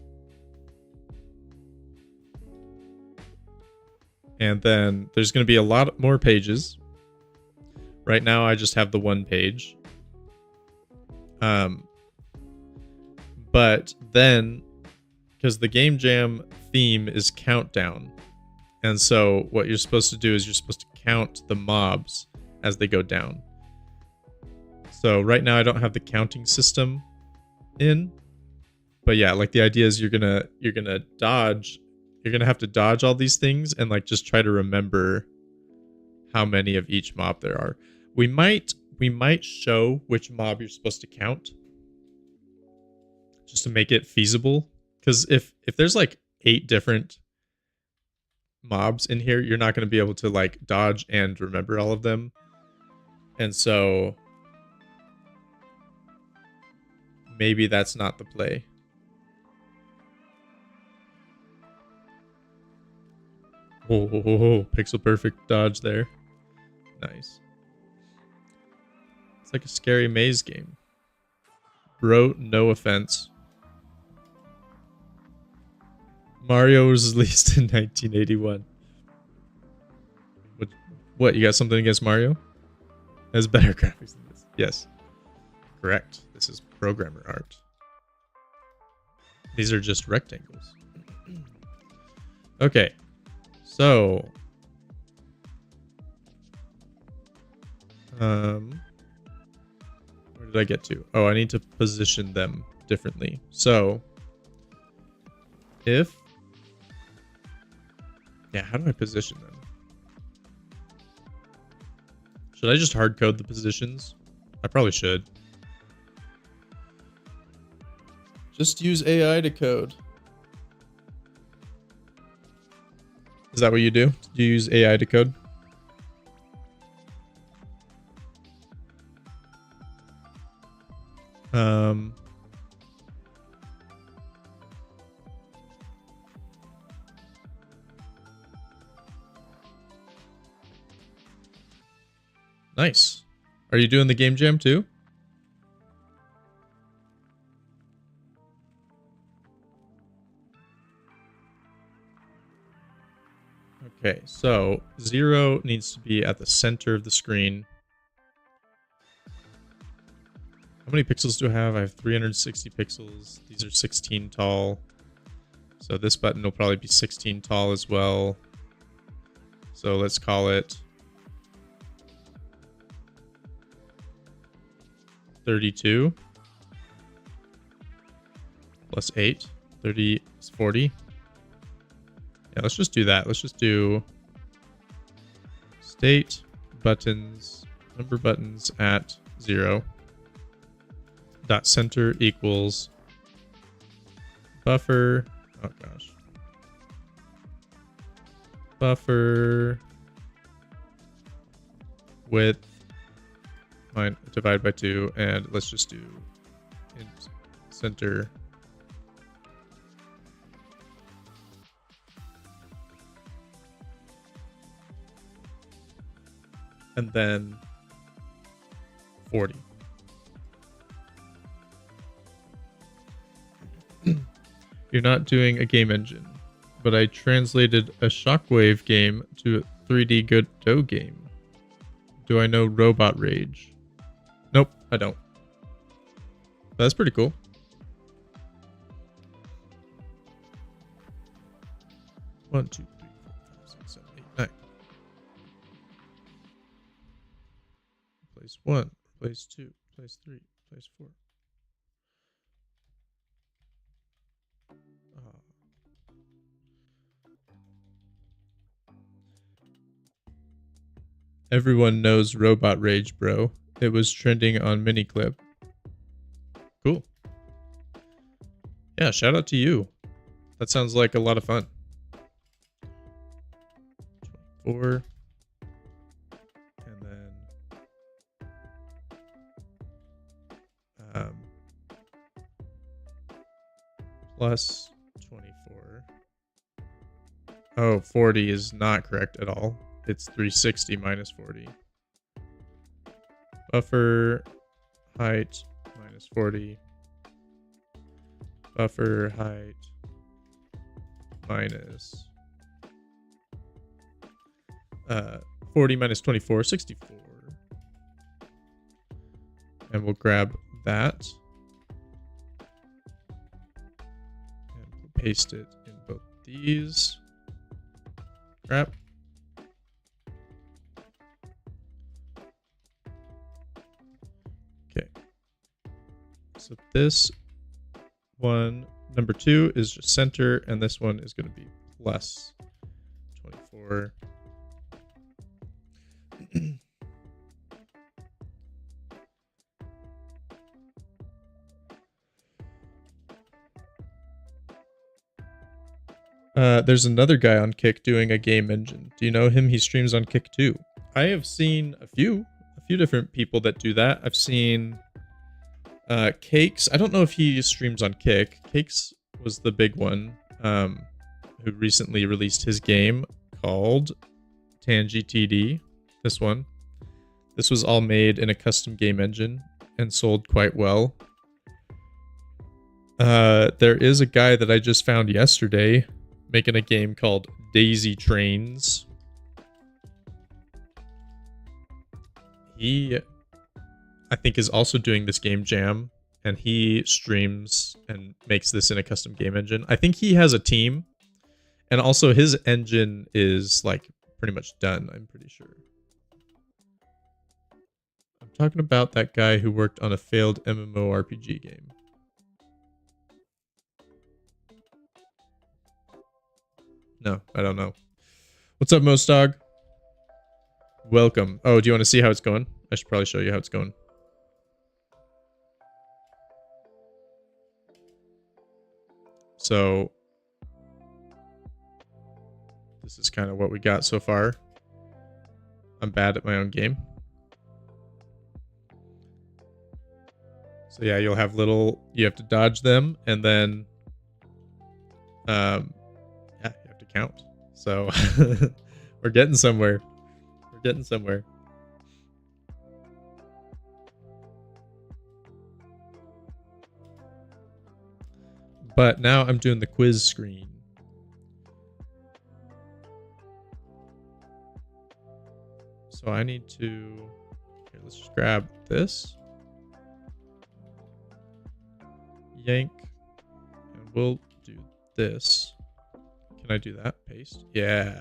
Speaker 1: And then there's going to be a lot more pages. Right now, I just have the one page. But then, because the Game Jam theme is countdown. And so what you're supposed to do is you're supposed to count the mobs as they go down. So right now, I don't have the counting system in. But yeah, like the idea is you're gonna dodge. You're going to have to dodge all these things and like just try to remember how many of each mob there are. We might show which mob you're supposed to count just to make it feasible. Because if there's like 8 different mobs in here, you're not going to be able to like dodge and remember all of them. And so maybe that's not the play. Oh, pixel perfect dodge there. Nice. It's like a scary maze game. Bro, no offense. Mario was released in 1981. What, you got something against Mario? It has better graphics than this. Yes. Correct. This is programmer art. These are just rectangles. Okay. So, where did I get to? Oh, I need to position them differently. So, how do I position them? Should I just hard code the positions? I probably should. Just use AI to code. Is that what you do? Do you use AI to code? Nice. Are you doing the game jam too? Okay, so 0 needs to be at the center of the screen. How many pixels do I have? I have 360 pixels. These are 16 tall. So this button will probably be 16 tall as well. So let's call it 32 plus 8. 30 is 40. Yeah, let's just do that. Let's just do state buttons, number buttons at 0. Dot center equals buffer. Oh gosh. Buffer width divide by 2, and let's just do int center. And then 40. You're not doing a game engine, but I translated a Shockwave game to a 3D Godot game. Do I know Robot Rage? Nope, I don't. But that's pretty cool. One, two, three, four, five, six, seven, eight, 9. Place 1, place 2, place 3, place 4. Everyone knows Robot Rage, bro. It was trending on Miniclip. Cool. Yeah, shout out to you. That sounds like a lot of fun. 24. And then plus 24. Oh, 40 is not correct at all. It's 360 minus 40. Buffer height minus 40. Buffer height minus 40 minus 24, 64. And we'll grab that and paste it in both these. Crap. Okay. So this one, number 2 is just center, and this one is going to be plus 24. There's another guy on Kick doing a game engine. Do you know him? He streams on Kick too. I have seen a few different people that do that. I've seen Cakes. I don't know if he streams on Kick. Cakes was the big one, who recently released his game called Tangy TD. This one. This was all made in a custom game engine and sold quite well. There is a guy that I just found yesterday making a game called Daisy Trains. He, I think, is also doing this game jam, and he streams and makes this in a custom game engine. I think he has a team, and also his engine is like pretty much done, I'm pretty sure. I'm talking about that guy who worked on a failed MMORPG game. No, I don't know. What's up, Mostog? Welcome. Oh, do you want to see how it's going? I should probably show you how it's going. So this is kind of what we got so far. I'm bad at my own game. So yeah, you'll have you have to dodge them, and then yeah, you have to count. So we're getting somewhere. We're getting somewhere. But now I'm doing the quiz screen. So I need to, here, let's just grab this. Yank, and we'll do this. Can I do that? Paste? Yeah.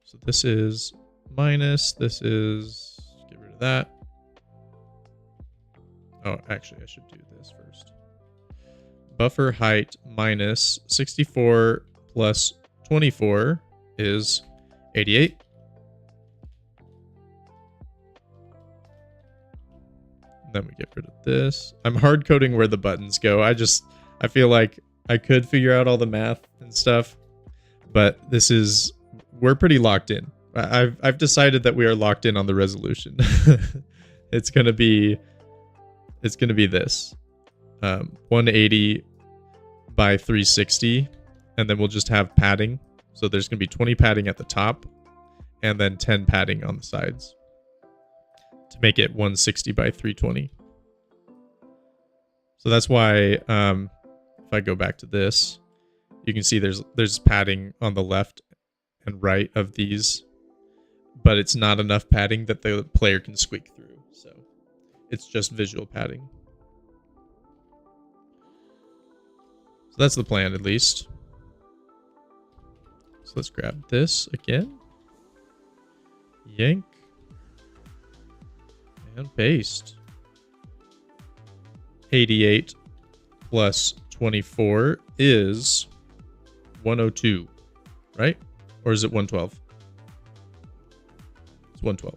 Speaker 1: So this is minus, this is, get rid of that. Oh, actually, I should do this first. Buffer height minus 64 plus 24 is 88. Then we get rid of this. I'm hard coding where the buttons go. I feel like I could figure out all the math and stuff, but we're pretty locked in. I've decided that we are locked in on the resolution. It's gonna be this 180 by 360, and then we'll just have padding. So there's gonna be 20 padding at the top, and then 10 padding on the sides to make it 160 by 320. So that's why if I go back to this, you can see there's padding on the left and right of these, but it's not enough padding that the player can squeak through. So it's just visual padding. So that's the plan, at least. So let's grab this again. Yank. And paste. 88 plus 24 is 102, right? Or is it 112? It's 112.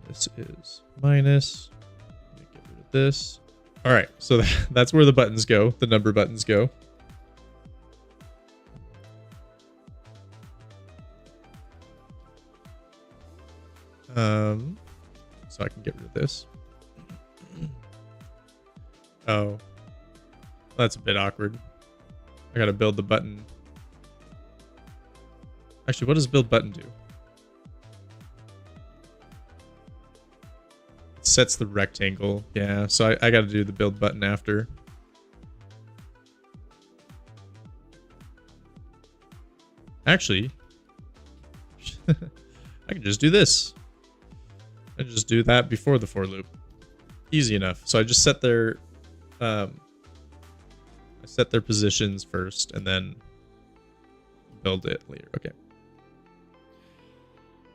Speaker 1: This is minus. Let me get rid of this. All right, so that's where the buttons go, the number buttons go. So I can get rid of this. Oh, that's a bit awkward. I gotta build the button. Actually, what does build button do? It sets the rectangle. Yeah, so I gotta do the build button after. Actually, I can just do this. I just do that before the for loop. Easy enough. So I just set their positions first and then build it later. Okay.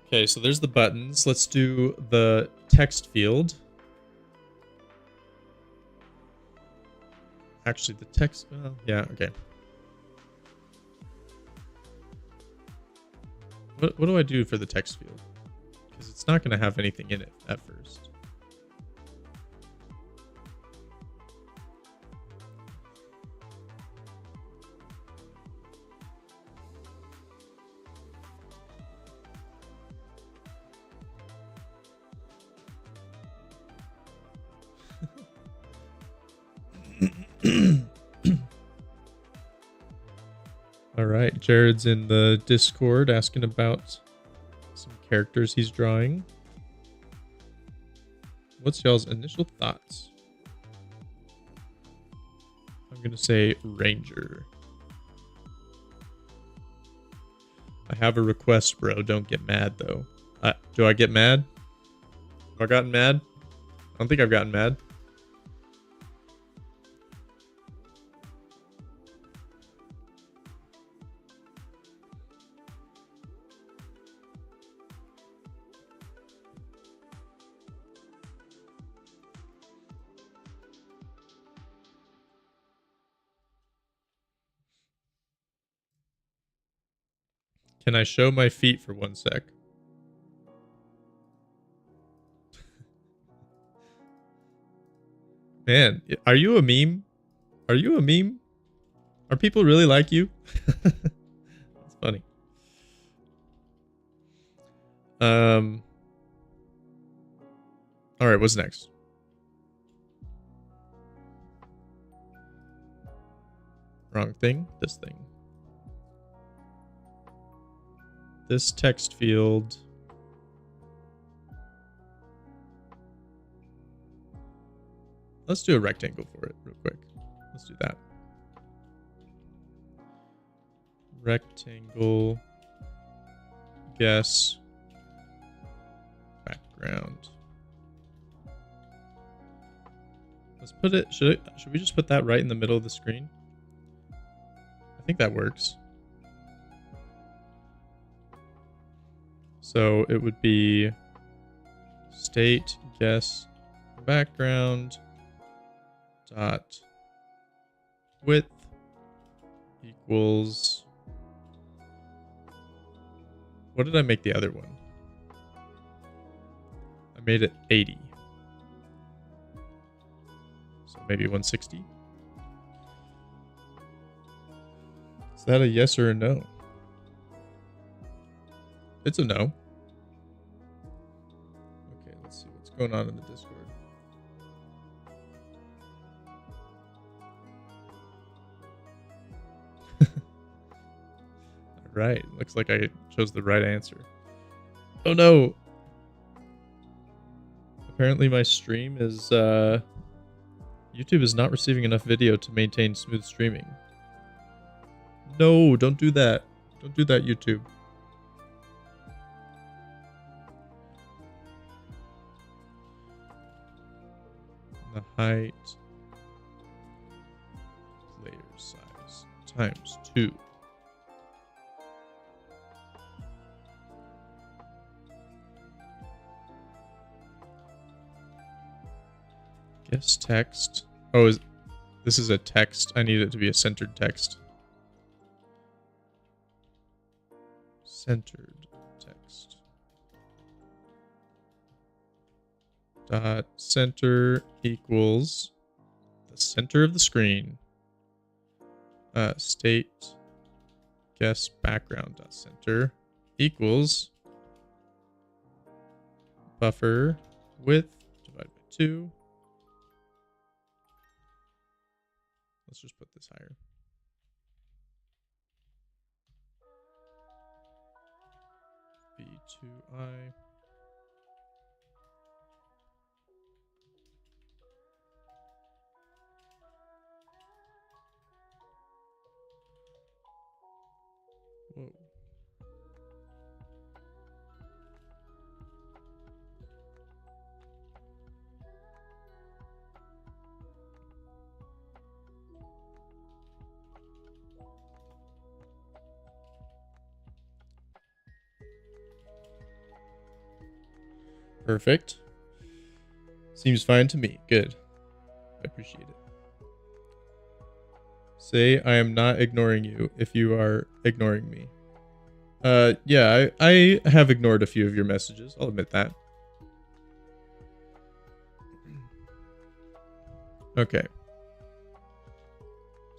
Speaker 1: Okay, so there's the buttons. Let's do the text field. Actually, the text, well, yeah, okay. What do I do for the text field? Because it's not going to have anything in it at first. All right, Jared's in the Discord asking about some characters he's drawing. What's y'all's initial thoughts? I'm going to say Ranger. I have a request, bro. Don't get mad, though. Do I get mad? Have I gotten mad? I don't think I've gotten mad. Can I show my feet for 1 sec? Man, are you a meme? Are you a meme? Are people really like you? That's funny. All right, what's next? Wrong thing. This thing. This text field. Let's do a rectangle for it real quick. Let's do that. Rectangle. Guess. Background. Let's put it. Should we just put that right in the middle of the screen? I think that works. So it would be state guess background dot width equals. What did I make the other one? I made it 80. So maybe 160. Is that a yes or a no? It's a no. Okay, let's see what's going on in the Discord. Right, looks like I chose the right answer. Oh no! Apparently my stream is, YouTube is not receiving enough video to maintain smooth streaming. No, don't do that. Don't do that, YouTube. The height, player size, times 2. Guess text. Oh, this is a text. I need it to be a centered text. Centered text. Dot center equals the center of the screen. State guess background dot center equals buffer width divided by 2. Let's just put this higher. B2I. Whoa. Perfect. Seems fine to me. Good. I appreciate it. Say I am not ignoring you if you are ignoring me. Yeah, I have ignored a few of your messages. I'll admit that. Okay.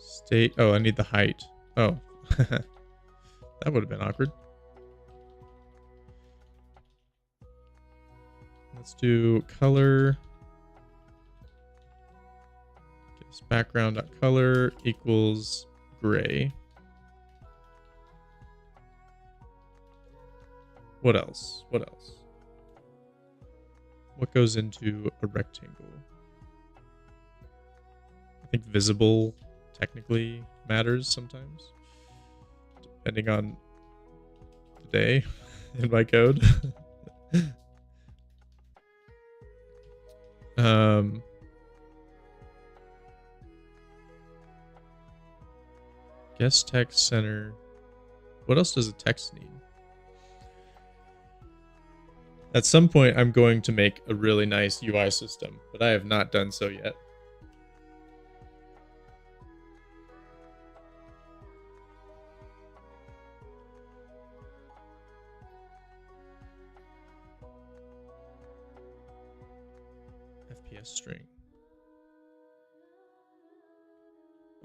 Speaker 1: State. Oh, I need the height. Oh. That would have been awkward. Let's do color. Guess background.color equals gray. What else? What else? What goes into a rectangle? I think visible technically matters sometimes, depending on the day in my code. Guess text center. What else does a text need? At some point, I'm going to make a really nice UI system, but I have not done so yet. FPS string.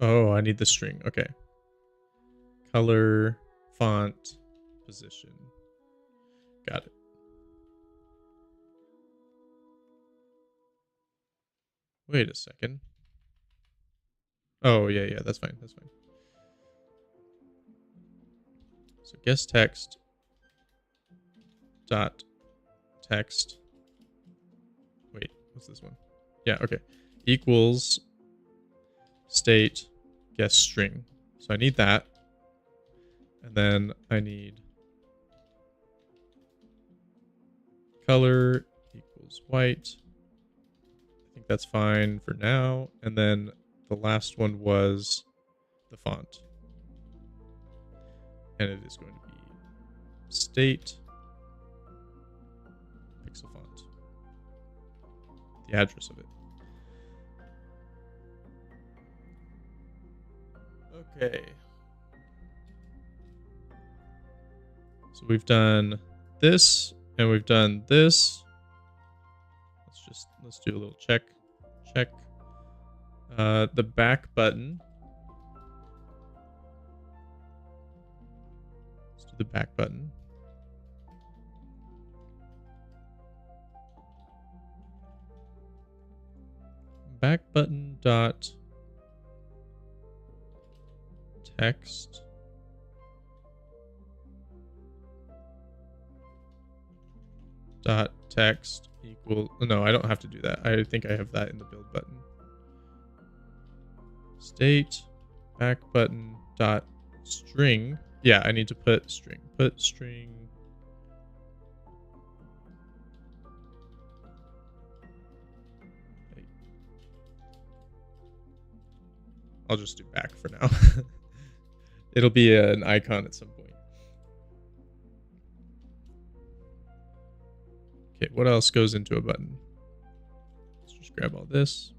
Speaker 1: Oh, I need the string. Okay. Color, font, position. Got it. Wait a second. Oh, yeah, that's fine. That's fine. So guest text dot text. Wait, what's this one? Yeah, okay. Equals state guest string. So I need that. And then I need color equals white. I think that's fine for now. And then the last one was the font. And it is going to be state pixel font. The address of it. Okay. So we've done this and we've done this. Let's do a little check. The back button. Let's do the back button. Back button dot text dot text equal. No, I don't have to do that. I think I have that in the build button. State back button dot string. Yeah, I need to put string. Put string. I'll just do back for now. It'll be an icon at some point. Okay, what else goes into a button? Let's just grab all this.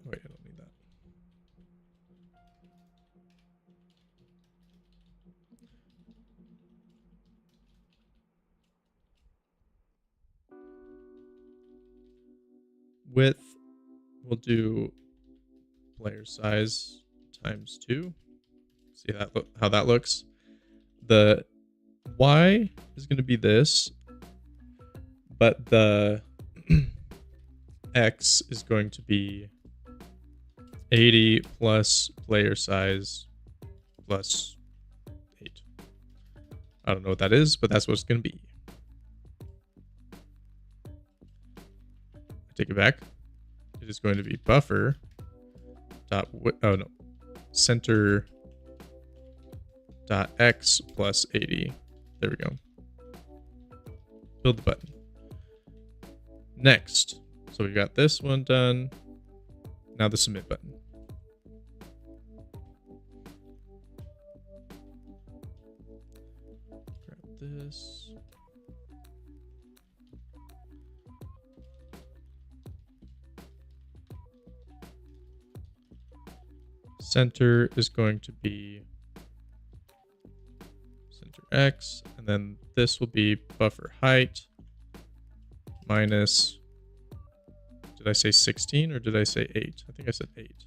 Speaker 1: Wait, I don't need that. Width, we'll do player size times 2. See how that looks. The Y is going to be this, but the X is going to be 80 plus player size plus 8. I don't know what that is, but that's what it's going to be. Take it back. It is going to be buffer dot center dot x plus 80. There we go. Build the button. Next, so we've got this one done. Now the submit button. Grab this. Center is going to be center X, and then this will be buffer height minus, did I say 16 or did I say 8? I think I said 8.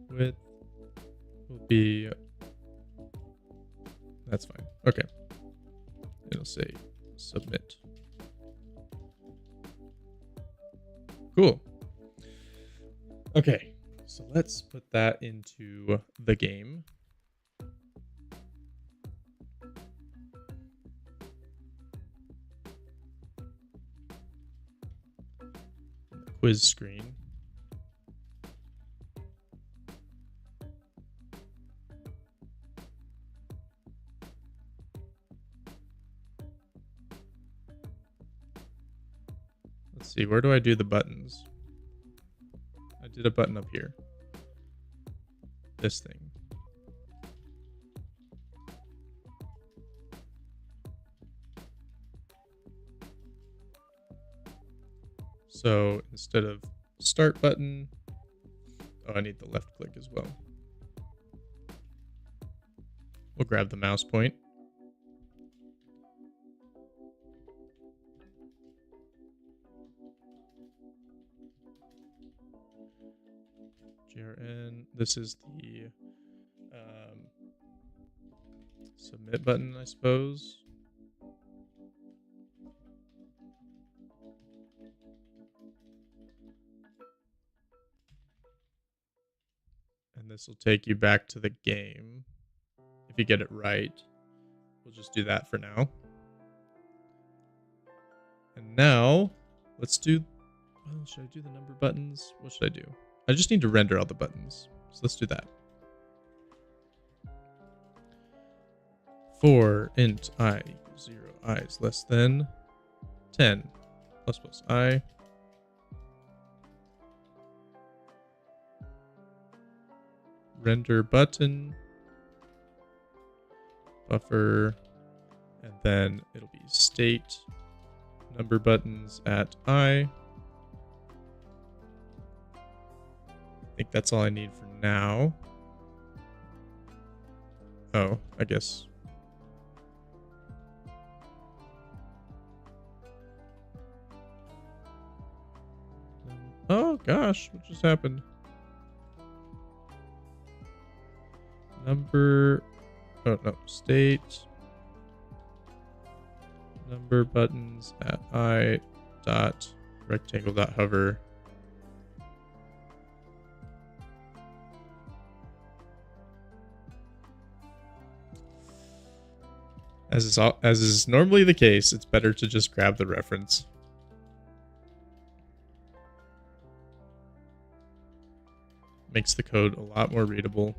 Speaker 1: Width will be, that's fine. Okay. It'll say submit. Cool. Okay, so let's put that into the game. The quiz screen. Let's see, where do I do the buttons? I did a button up here. This thing. So instead of start button, oh, I need the left click as well. We'll grab the mouse point. GRN. This is the submit button, I suppose. And this will take you back to the game. If you get it right, we'll just do that for now. And now, let's do... Well, should I do the number buttons? What should I do? I just need to render all the buttons. So let's do that. For int I equals 0, I is less than 10, plus plus I. Render button, buffer, and then it'll be state number buttons at I. I think that's all I need for now. Oh, I guess. Oh gosh, what just happened? Number, oh no, state number buttons at I dot rectangle dot hover. As is normally the case, it's better to just grab the reference. Makes the code a lot more readable.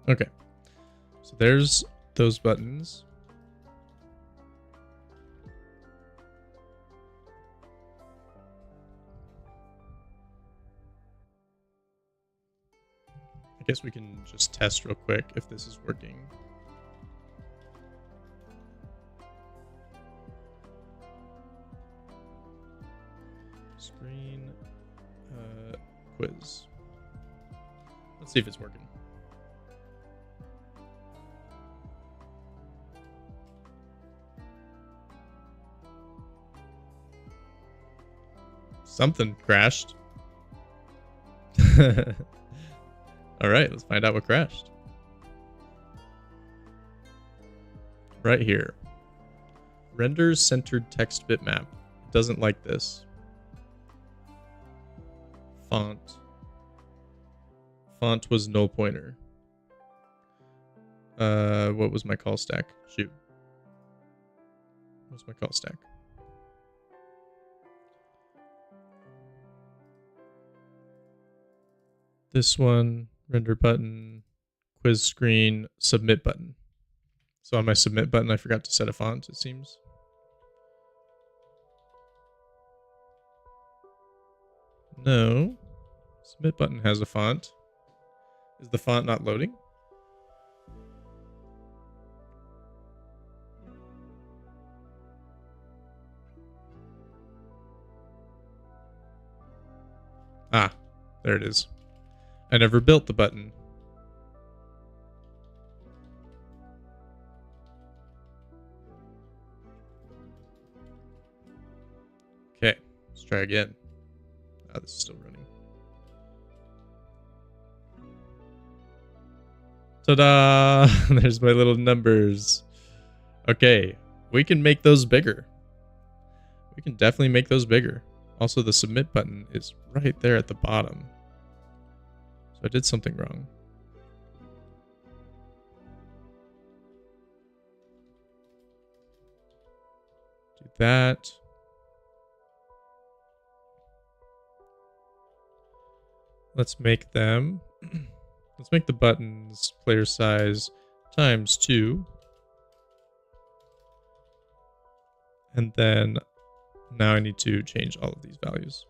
Speaker 1: Okay, so there's those buttons. I guess we can just test real quick if this is working. Screen quiz. Let's see if it's working. Something crashed. All right, let's find out what crashed. Right here. Renders centered text bitmap. It doesn't like this. Font. Font was null pointer. What was my call stack? Shoot. What's my call stack? This one, render button, quiz screen, submit button. So on my submit button, I forgot to set a font, it seems. No. Submit button has a font. Is the font not loading? Ah, there it is. I never built the button. Okay, let's try again. Oh, this is still running. Ta-da! There's my little numbers. Okay, we can make those bigger. We can definitely make those bigger. Also, the submit button is right there at the bottom. So I did something wrong. Do that. Let's make them. Let's make the buttons player size times 2. And then now I need to change all of these values.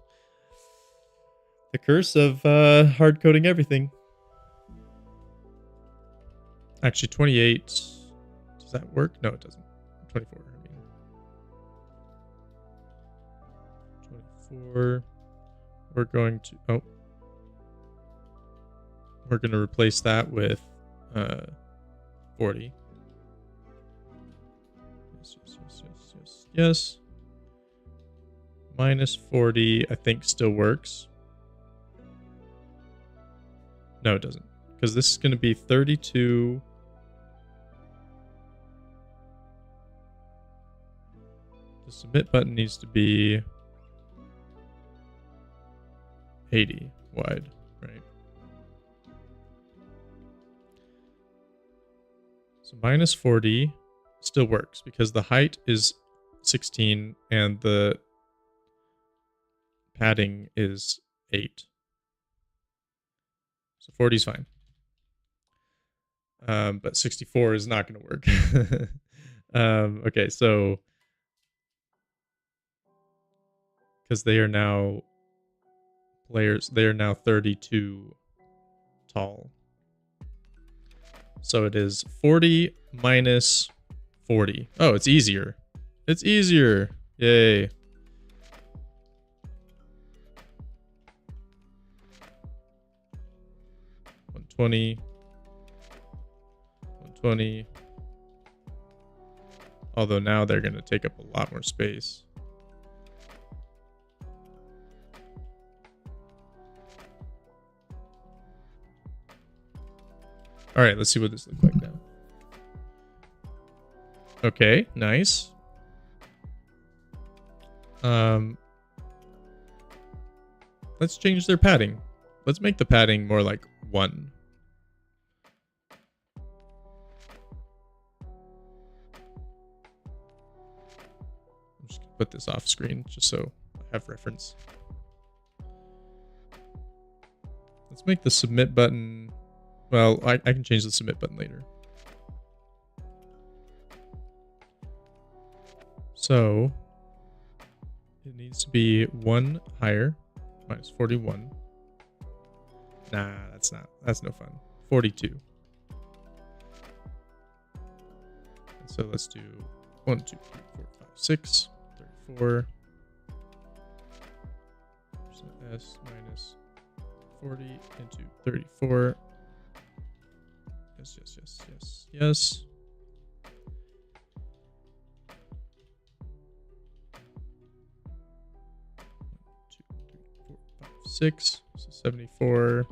Speaker 1: The curse of hard coding everything. Actually, 28. Does that work? No, it doesn't. 24. I mean, 24. We're going to. Oh. We're going to replace that with 40. Yes. Minus 40, I think, still works. No, it doesn't. Because this is going to be 32. The submit button needs to be 80 wide, right? So minus 40 still works because the height is 16 and the padding is 8. So 40 is fine. But 64 is not going to work. Okay, so because they are now players, they are now 32 tall. So it is 40 minus 40. Oh, it's easier. It's easier. Yay. 120. 120. Although now they're going to take up a lot more space. All right, let's see what this looks like now. Okay, nice. Let's change their padding. Let's make the padding more like 1. I'm just gonna put this off screen just so I have reference. Let's make the submit button. Well, I can change the submit button later. So it needs to be 1 higher, minus 41. Nah, that's no fun. 42. And so let's do 1, 2, 3, 4, 5, 6, 34. S minus 40 into 34. Yes, yes, yes, yes, yes. 6, so 74.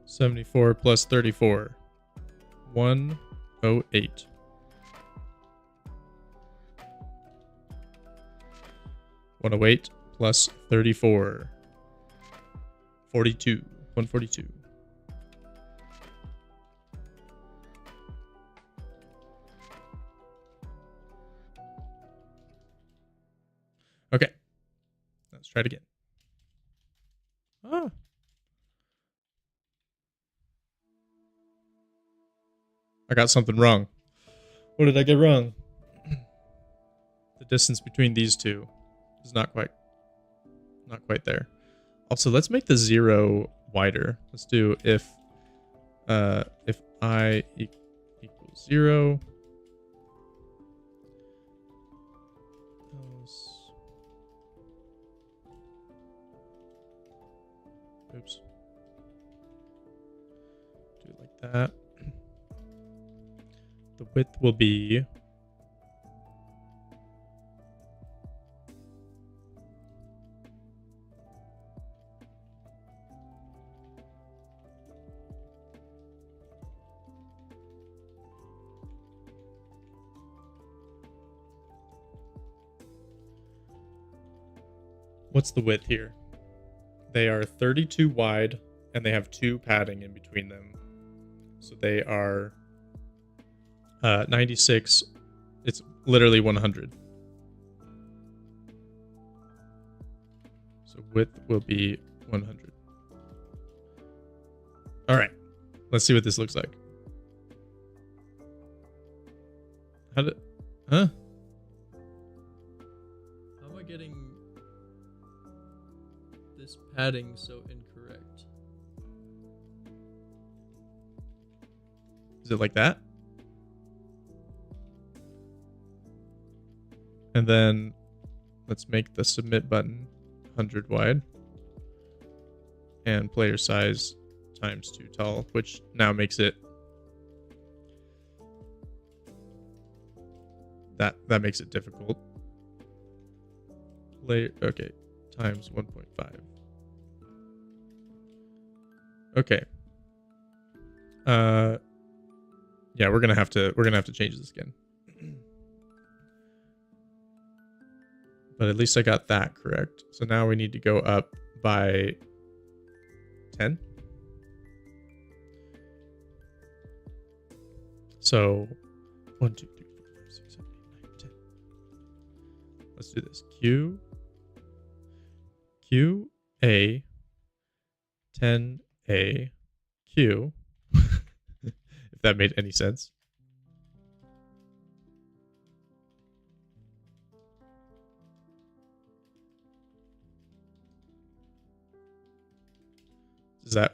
Speaker 1: $74 plus 34. 108. 108 plus 34. 42. 142. Okay. Let's try it again. Ah. I got something wrong. What did I get wrong? The distance between these two is not quite there. Also, let's make the 0 wider. Let's do if I equals 0. Oops. Do it like that. The width will be what's the width here? They are 32 wide and they have 2 padding in between them. So they are 96. It's literally 100. So width will be 100. All right. Let's see what this looks like. Huh? How am I getting this padding so incorrect? Is it like that? And then let's make the submit button 100 wide and player size times 2 tall, which now makes it that makes it difficult. Layer, okay, times 1.5. Okay. Yeah, we're gonna have to change this again. But at least I got that correct. So now we need to go up by 10. So 1, 2, 3, 4, 5, 6, 7, 8, 9, 10. Let's do this. Q A 10 A Q. If that made any sense.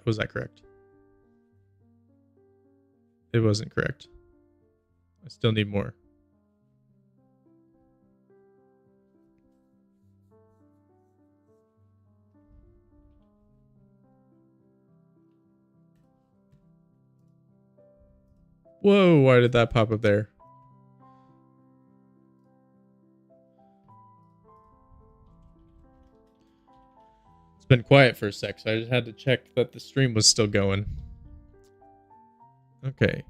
Speaker 1: Was that correct? It wasn't correct. I still need more. Whoa, why did that pop up there? It's been quiet for a sec, so I just had to check that the stream was still going. Okay.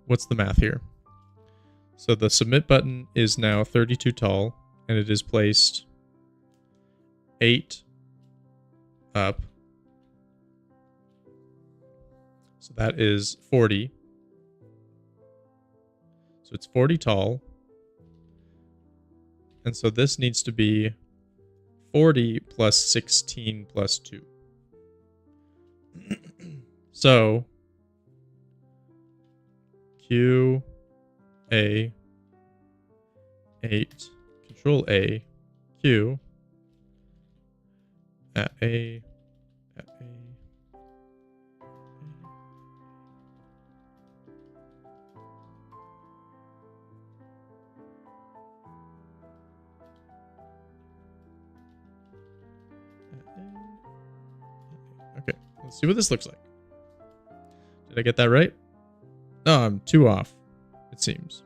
Speaker 1: What's the math here? So the submit button is now 32 tall, and it is placed 8 up. So that is 40. So it's 40 tall. And so this needs to be 40 plus 16 plus 2. So Q A 8 Control A Q at A at A. Okay, let's see what this looks like. Did I get that right? No, I'm 2 off, it seems.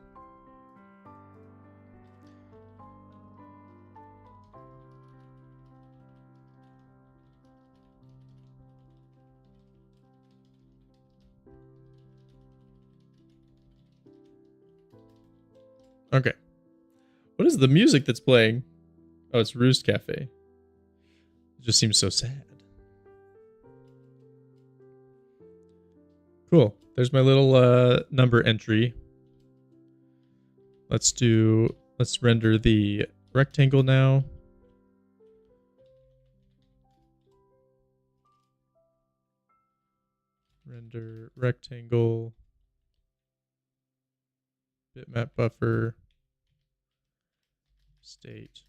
Speaker 1: Okay. What is the music that's playing? Oh, it's Roost Cafe. It just seems so sad. Cool. There's my little number entry. Let's render the rectangle now. Render rectangle. Bitmap buffer. State.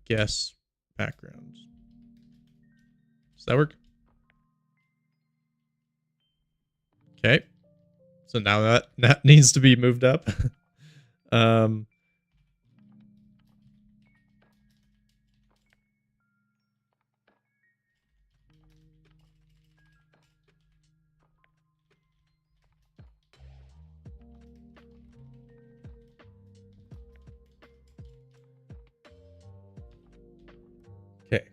Speaker 1: Guess background. Does that work? Okay. So now that needs to be moved up. Okay.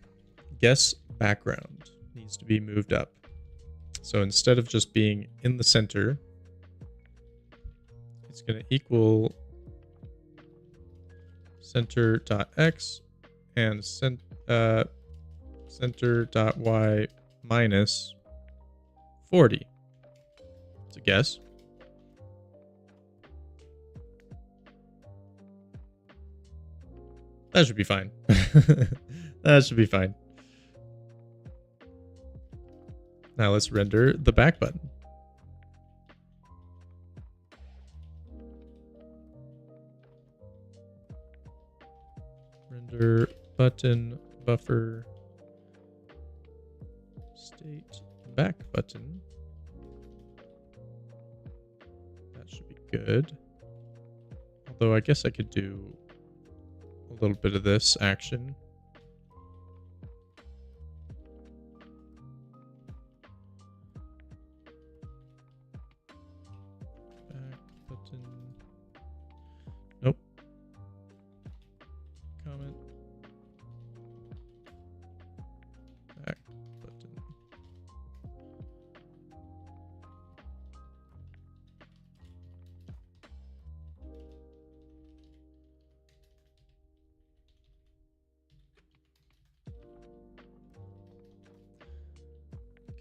Speaker 1: Guess background needs to be moved up. So instead of just being in the center, it's going to equal center.x and center.y minus 40. It's a guess. That should be fine. That should be fine. Now let's render the back button. Render button buffer state back button. That should be good. Although I guess I could do a little bit of this action. Back button. Nope. Comment. Back button.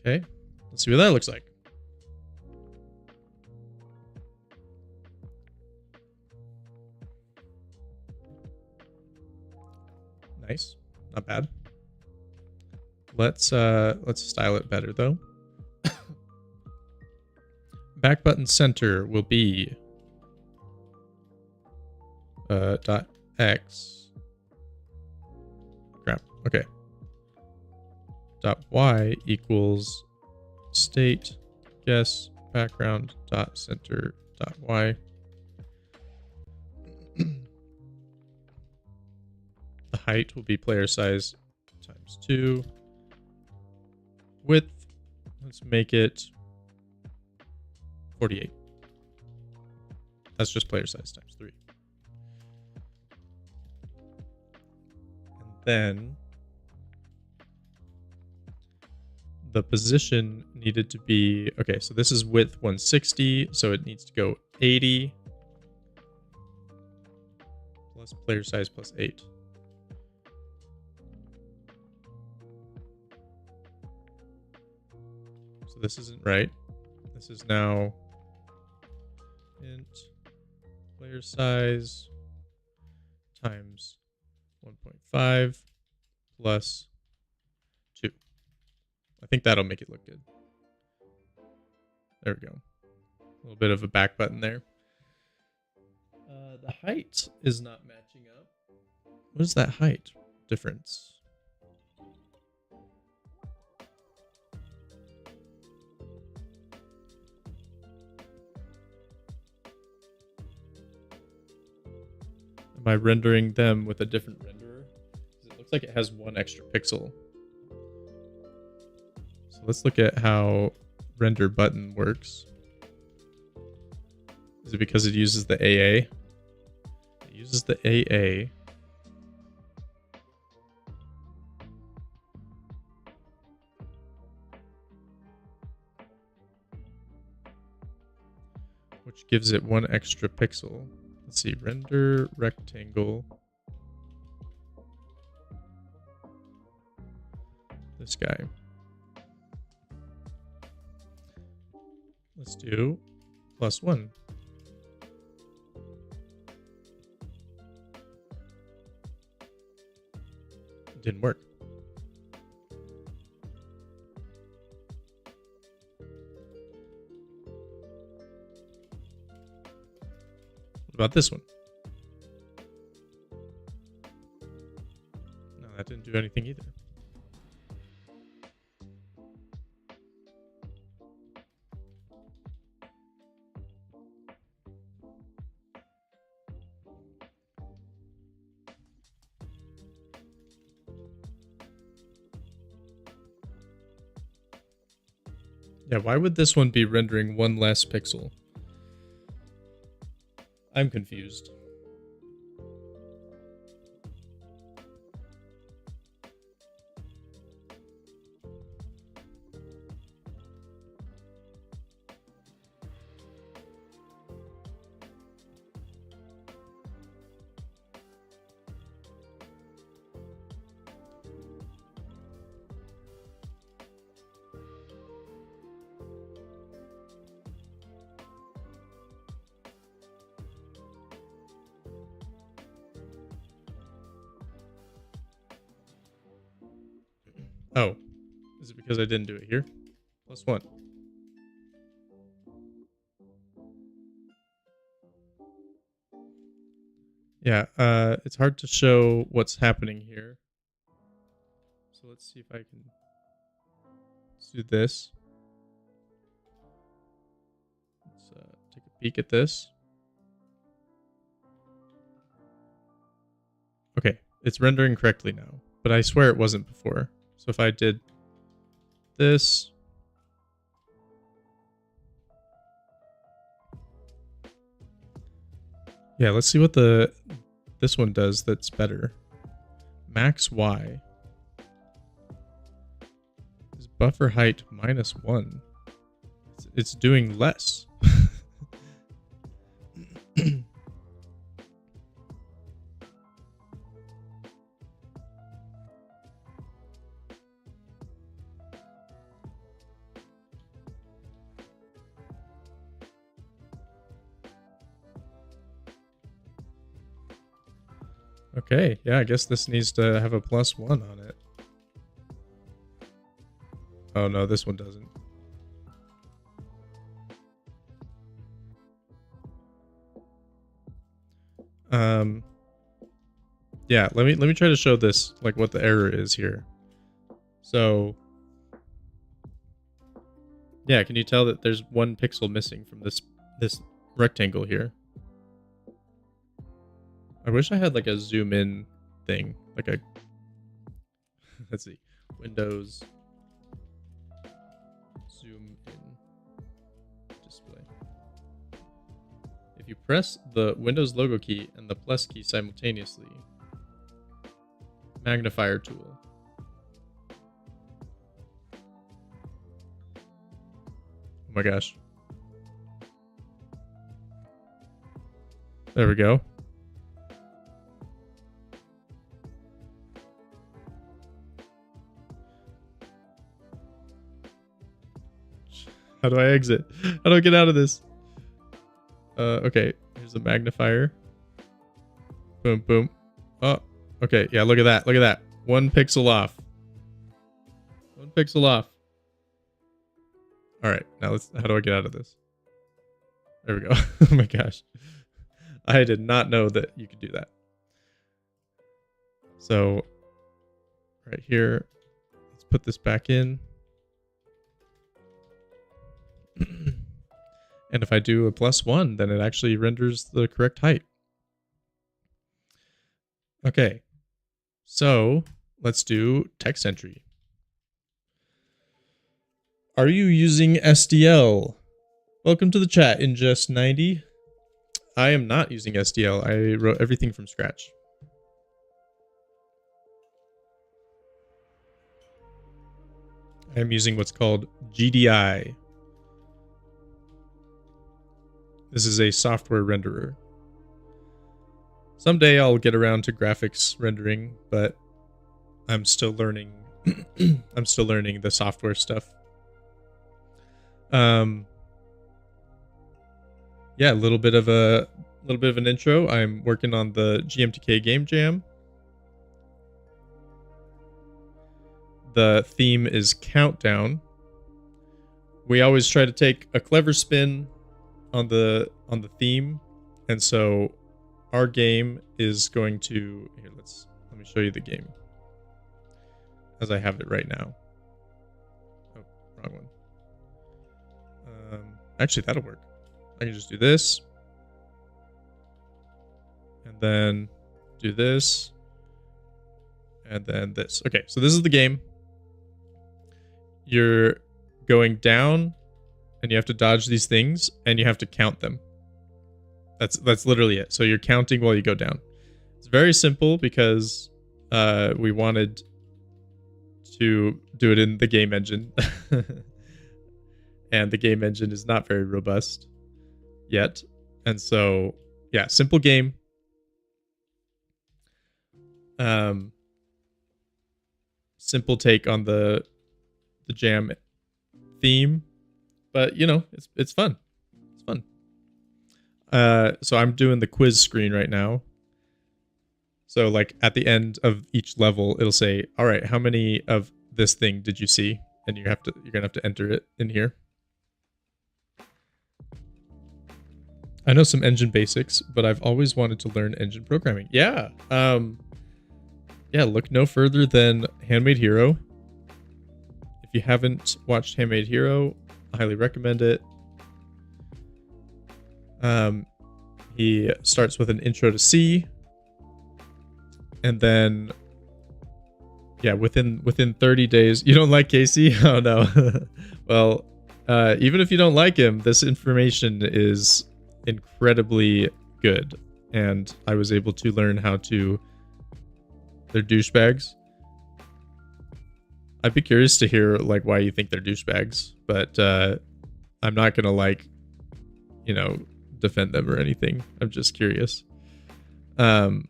Speaker 1: Okay, let's see what that looks like. Nice, not bad. Let's style it better though. Back button center will be dot x. Crap. Okay. Dot y equals state guess background dot center dot y. The height will be player size times 2. Width, let's make it 48. That's just player size times 3. And then the position needed to be, okay, so this is width 160, so it needs to go 80 plus player size plus 8. So this isn't right. This is now int player size times 1.5 plus 2. I think that'll make it look good. There we go. A little bit of a back button there. The height is not matching up. What is that height difference? Am I rendering them with a different renderer? Because it looks like it has 1 extra pixel. So let's look at how render button works. Is it because it uses the AA? It uses the AA. Which gives it 1 extra pixel. Let's see, render rectangle. This guy. Let's do +1. It didn't work. What about this one? No, that didn't do anything either. Yeah, why would this one be rendering 1 less pixel? I'm confused. Oh, is it because I didn't do it here? +1. Yeah, it's hard to show what's happening here. So let's see if I can do this. Let's take a peek at this. Okay, it's rendering correctly now, but I swear it wasn't before. So if I did this, yeah, let's see what this one does that's better. Max Y is buffer height -1. It's doing less. Okay, yeah, I guess this needs to have a +1 on it. Oh no, this one doesn't. Yeah, let me try to show this, like what the error is here. So yeah, can you tell that there's 1 pixel missing from this rectangle here? I wish I had like a zoom in thing, like a let's see, Windows zoom in display. If you press the Windows logo key and the plus key simultaneously, magnifier tool. Oh my gosh. There we go. How do I exit? How do I get out of this? Okay, here's the magnifier. Boom, boom. Oh, okay. Yeah, look at that. Look at that. 1 pixel off. 1 pixel off. All right, now how do I get out of this? There we go. Oh my gosh. I did not know that you could do that. So right here, let's put this back in. And if I do a +1, then it actually renders the correct height. Okay, so let's do text entry. Are you using SDL? Welcome to the chat, Ingest90. I am not using SDL. I wrote everything from scratch. I'm using what's called GDI. This is a software renderer. Someday I'll get around to graphics rendering, but I'm still learning. I'm still learning the software stuff. Yeah, a little bit of an intro. I'm working on the GMTK game jam. The theme is Countdown. We always try to take a clever spin on the theme, and so our game is going to here. Let me show you the game as I have it right now. Oh, wrong one. Actually, that'll work. I can just do this, and then do this, and then this. Okay, so this is the game. You're going down, and you have to dodge these things, and you have to count them. That's literally it. So you're counting while you go down. It's very simple because we wanted to do it in the game engine. And the game engine is not very robust yet. And so, yeah, simple game. Simple take on the jam theme. But, you know, it's fun. It's fun. So I'm doing the quiz screen right now. So, like, at the end of each level, it'll say, all right, how many of this thing did you see? And you're gonna have to enter it in here. I know some engine basics, but I've always wanted to learn engine programming. Yeah. Yeah, look no further than Handmade Hero. If you haven't watched Handmade Hero, I highly recommend it. He starts with an intro to C, and then yeah, within 30 days, you don't like Casey? Oh no. Well, even if you don't like him, this information is incredibly good, and I was able to learn how to. They're douchebags. I'd be curious to hear like why you think they're douchebags, but I'm not gonna like, you know, defend them or anything. I'm just curious. But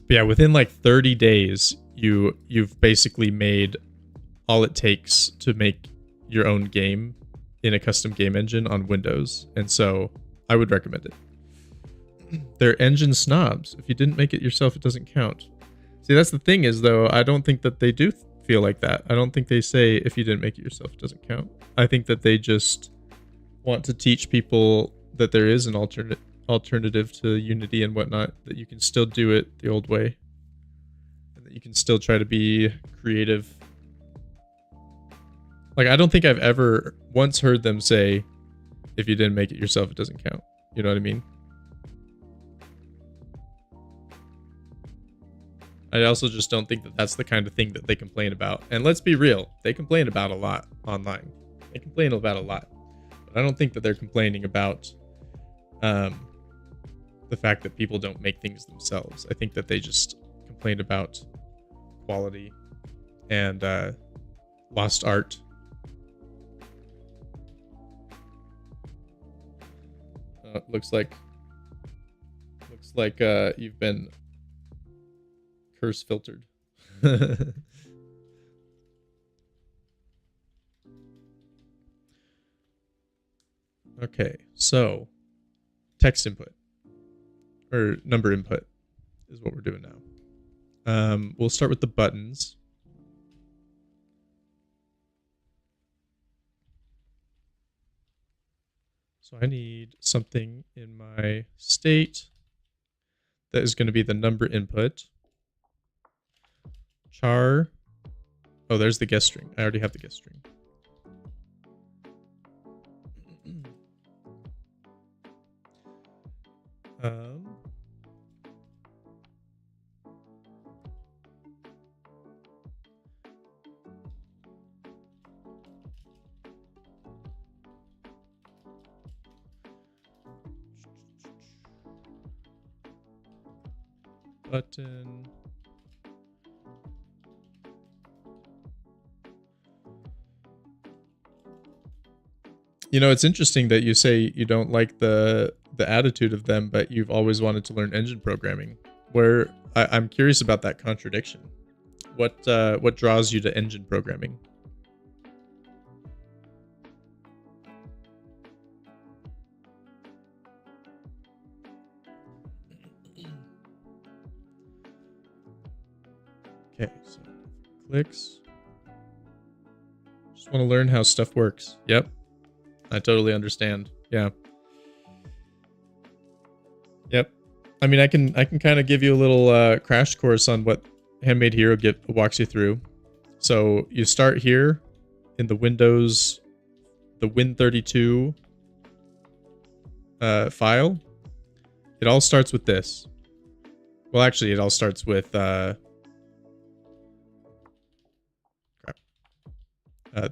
Speaker 1: yeah, within like 30 days, you've basically made all it takes to make your own game in a custom game engine on Windows, and so I would recommend it. They're engine snobs. If you didn't make it yourself, it doesn't count. See, that's the thing is, though, I don't think that they do feel like that. I don't think they say, if you didn't make it yourself, it doesn't count. I think that they just want to teach people that there is an alternative to Unity and whatnot, that you can still do it the old way, and that you can still try to be creative. Like, I don't think I've ever once heard them say, if you didn't make it yourself, it doesn't count. You know what I mean? I also just don't think that that's the kind of thing that they complain about. And let's be real, they complain about a lot online. They complain about a lot. But I don't think that they're complaining about the fact that people don't make things themselves. I think that they just complain about quality and lost art. Looks like you've been curse filtered. Okay, so text input or number input is what we're doing now. We'll start with the buttons. So I need something in my state that is going to be the number input. Char. Oh, there's the guest string. I already have the guest string. Button. You know, it's interesting that you say you don't like the attitude of them, but you've always wanted to learn engine programming. Where I'm curious about that contradiction. What draws you to engine programming? Okay, so clicks. Just want to learn how stuff works. Yep. I totally understand. Yeah. Yep. I mean, I can kind of give you a little crash course on what Handmade Hero walks you through. So you start here in the Windows, the Win32 file. It all starts with this. Well, actually, it all starts with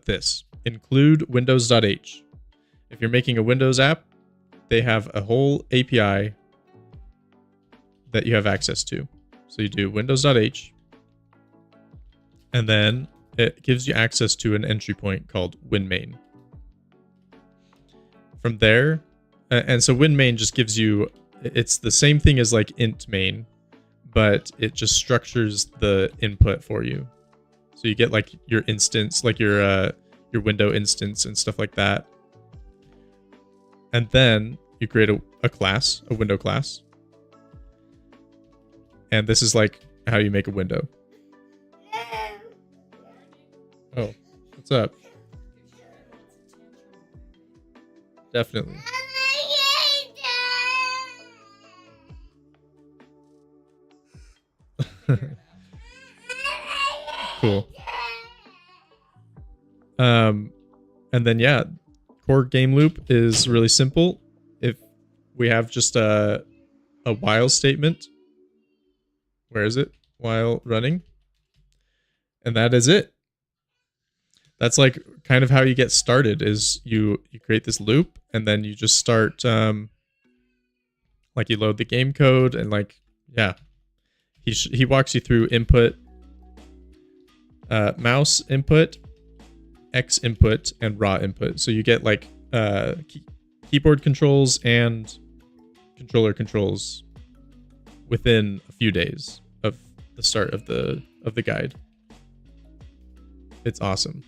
Speaker 1: this. Include windows.h. If you're making a Windows app, they have a whole API that you have access to. So you do windows.h, and then it gives you access to an entry point called winmain. From there, and so winmain just gives you, it's the same thing as like int main, but it just structures the input for you. So you get like your instance, like your window instance and stuff like that. And then you create a class, a window class. And this is like how you make a window. Oh, what's up? Definitely. Cool. And then yeah, core game loop is really simple. If we have just a while statement, where is it? While running, and that is it. That's like kind of how you get started. Is you create this loop, and then you just start like you load the game code, and like yeah, he walks you through input, mouse input, X input, and raw input. So you get like keyboard controls and controller controls within a few days of the start of the guide. It's awesome.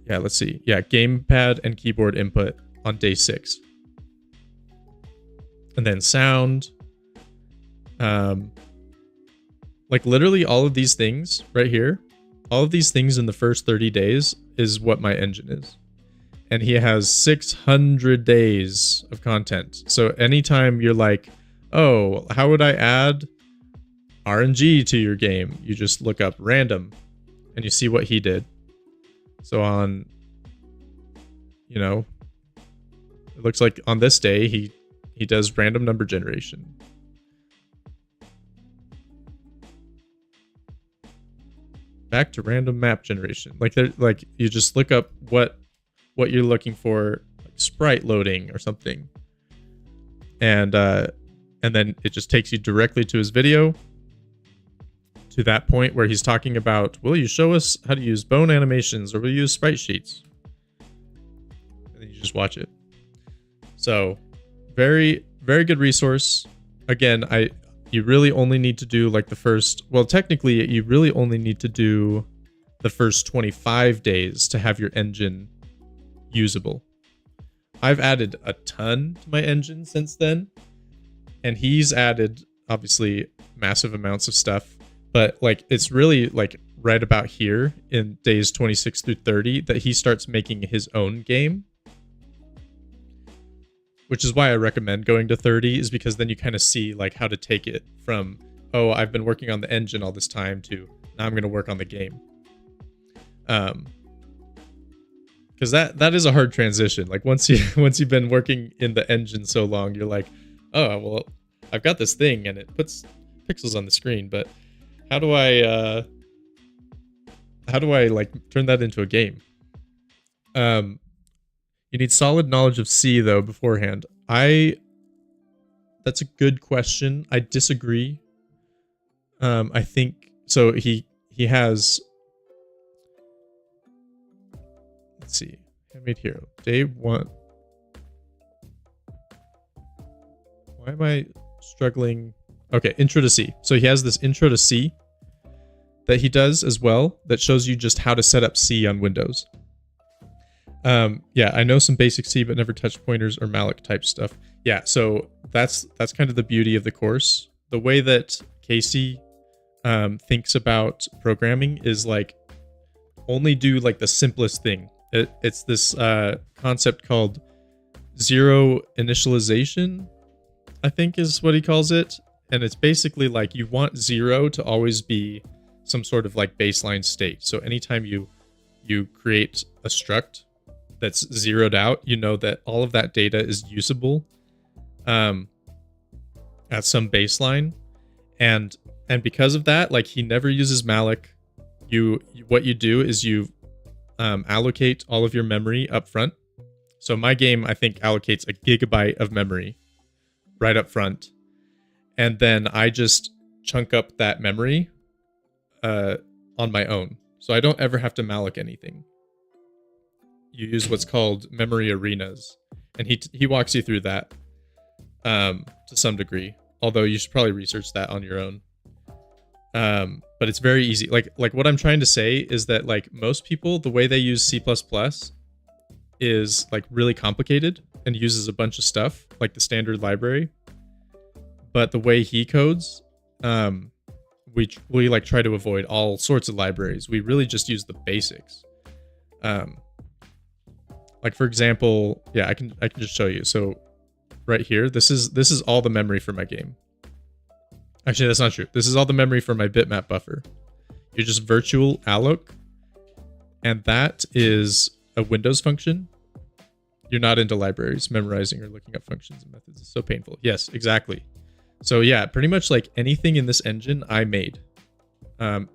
Speaker 1: Yeah, let's see. Yeah, gamepad and keyboard input on day 6. And then sound. Like literally all of these things right here, all of these things in the first 30 days is what my engine is. And he has 600 days of content. So anytime you're like, oh, how would I add RNG to your game? You just look up random and you see what he did. So on, you know, it looks like on this day, he does random number generation. Back to random map generation. Like you just look up what you're looking for, like sprite loading or something, and then it just takes you directly to his video, to that point where he's talking about, will you show us how to use bone animations, or will you use sprite sheets? And then you just watch it. So very, very good resource. Again, you really only need to do like the first, well, technically you really only need to do the first 25 days to have your engine usable. I've added a ton to my engine since then, and he's added obviously massive amounts of stuff, but like it's really like right about here in days 26 through 30 that he starts making his own game. Which is why I recommend going to 30, is because then you kind of see like how to take it from, oh, I've been working on the engine all this time, to now I'm going to work on the game. Because that is a hard transition. Like once you've been working in the engine so long, you're like, oh, well, I've got this thing and it puts pixels on the screen, but how do I like turn that into a game? You need solid knowledge of C though beforehand. That's a good question. I disagree. I think so. He has. Let's see. Handmade Hero. Day 1. Why am I struggling? Okay, Intro to C. So he has this Intro to C that he does as well that shows you just how to set up C on Windows. Yeah, I know some basic C, but never touched pointers or malloc type stuff. Yeah, so that's kind of the beauty of the course. The way that Casey thinks about programming is like only do like the simplest thing. It's this concept called zero initialization, I think is what he calls it. And it's basically like you want 0 to always be some sort of like baseline state. So anytime you create a struct that's zeroed out, you know that all of that data is usable at some baseline, and because of that, like he never uses malloc. What you do is you allocate all of your memory up front. So my game, I think, allocates a gigabyte of memory right up front, and then I just chunk up that memory on my own, so I don't ever have to malloc anything. You use what's called memory arenas, and he walks you through that to some degree, although you should probably research that on your own. But it's very easy. Like what I'm trying to say is that like most people, the way they use C++ is like really complicated and uses a bunch of stuff like the standard library. But the way he codes we like try to avoid all sorts of libraries. We really just use the basics. Like for example, yeah, I can just show you. So right here, this is all the memory for my game. Actually, that's not true. This is all the memory for my bitmap buffer. You're just virtual alloc, and that is a Windows function. You're not into libraries, memorizing or looking up functions and methods is so painful. Yes, exactly. So yeah, pretty much like anything in this engine I made,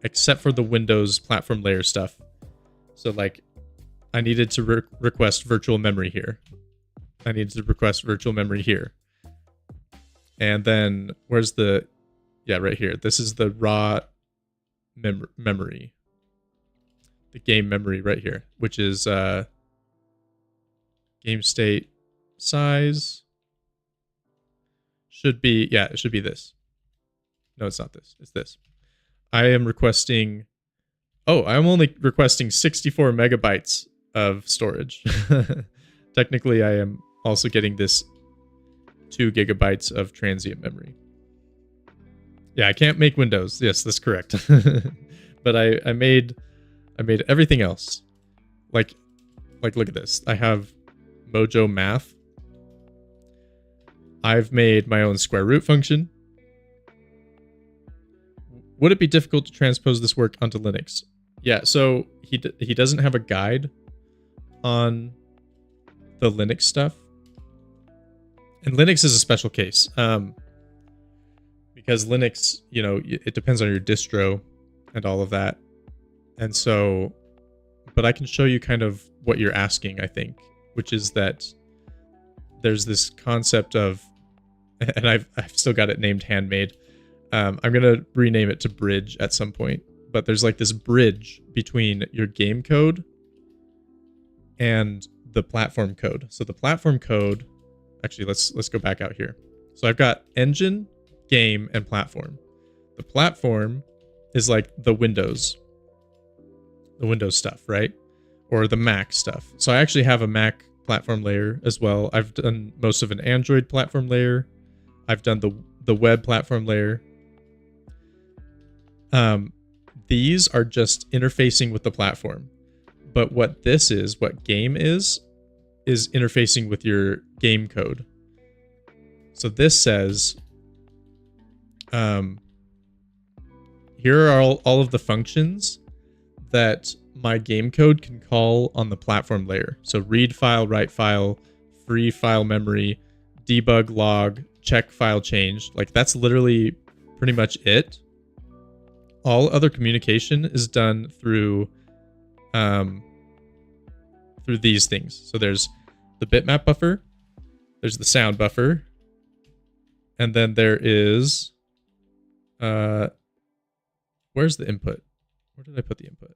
Speaker 1: except for the Windows platform layer stuff. So like, I needed to request virtual memory here. I needed to request virtual memory here. And then where's the, yeah, right here. This is the raw memory. The game memory right here, which is game state size. Should be, yeah, it should be this. No, it's not this. It's this. I am requesting, oh, I'm only requesting 64 megabytes of storage. Technically, I am also getting this 2 gigabytes of transient memory. Yeah, I can't make Windows. Yes, that's correct. But I made everything else. Like look at this. I have Mojo Math. I've made my own square root function. Would it be difficult to transpose this work onto Linux? Yeah, so he doesn't have a guide on the Linux stuff. And Linux is a special case. Because Linux, you know, it depends on your distro and all of that. And so, but I can show you kind of what you're asking, I think, which is that there's this concept of, and I've still got it named handmade. I'm going to rename it to bridge at some point, but there's like this bridge between your game code and the platform code. So the platform code, actually, let's go back out here. So I've got engine, game, and platform. The platform is like the Windows stuff, right? Or the Mac stuff. So I actually have a Mac platform layer as well. I've done most of an Android platform layer. I've done the web platform layer. These are just interfacing with the platform. But what this is, what game is interfacing with your game code. So this says, here are all of the functions that my game code can call on the platform layer. So read file, write file, free file memory, debug log, check file change. Like that's literally pretty much it. All other communication is done through these things. So there's the bitmap buffer, there's the sound buffer, and then there is where's the input? Where did I put the input?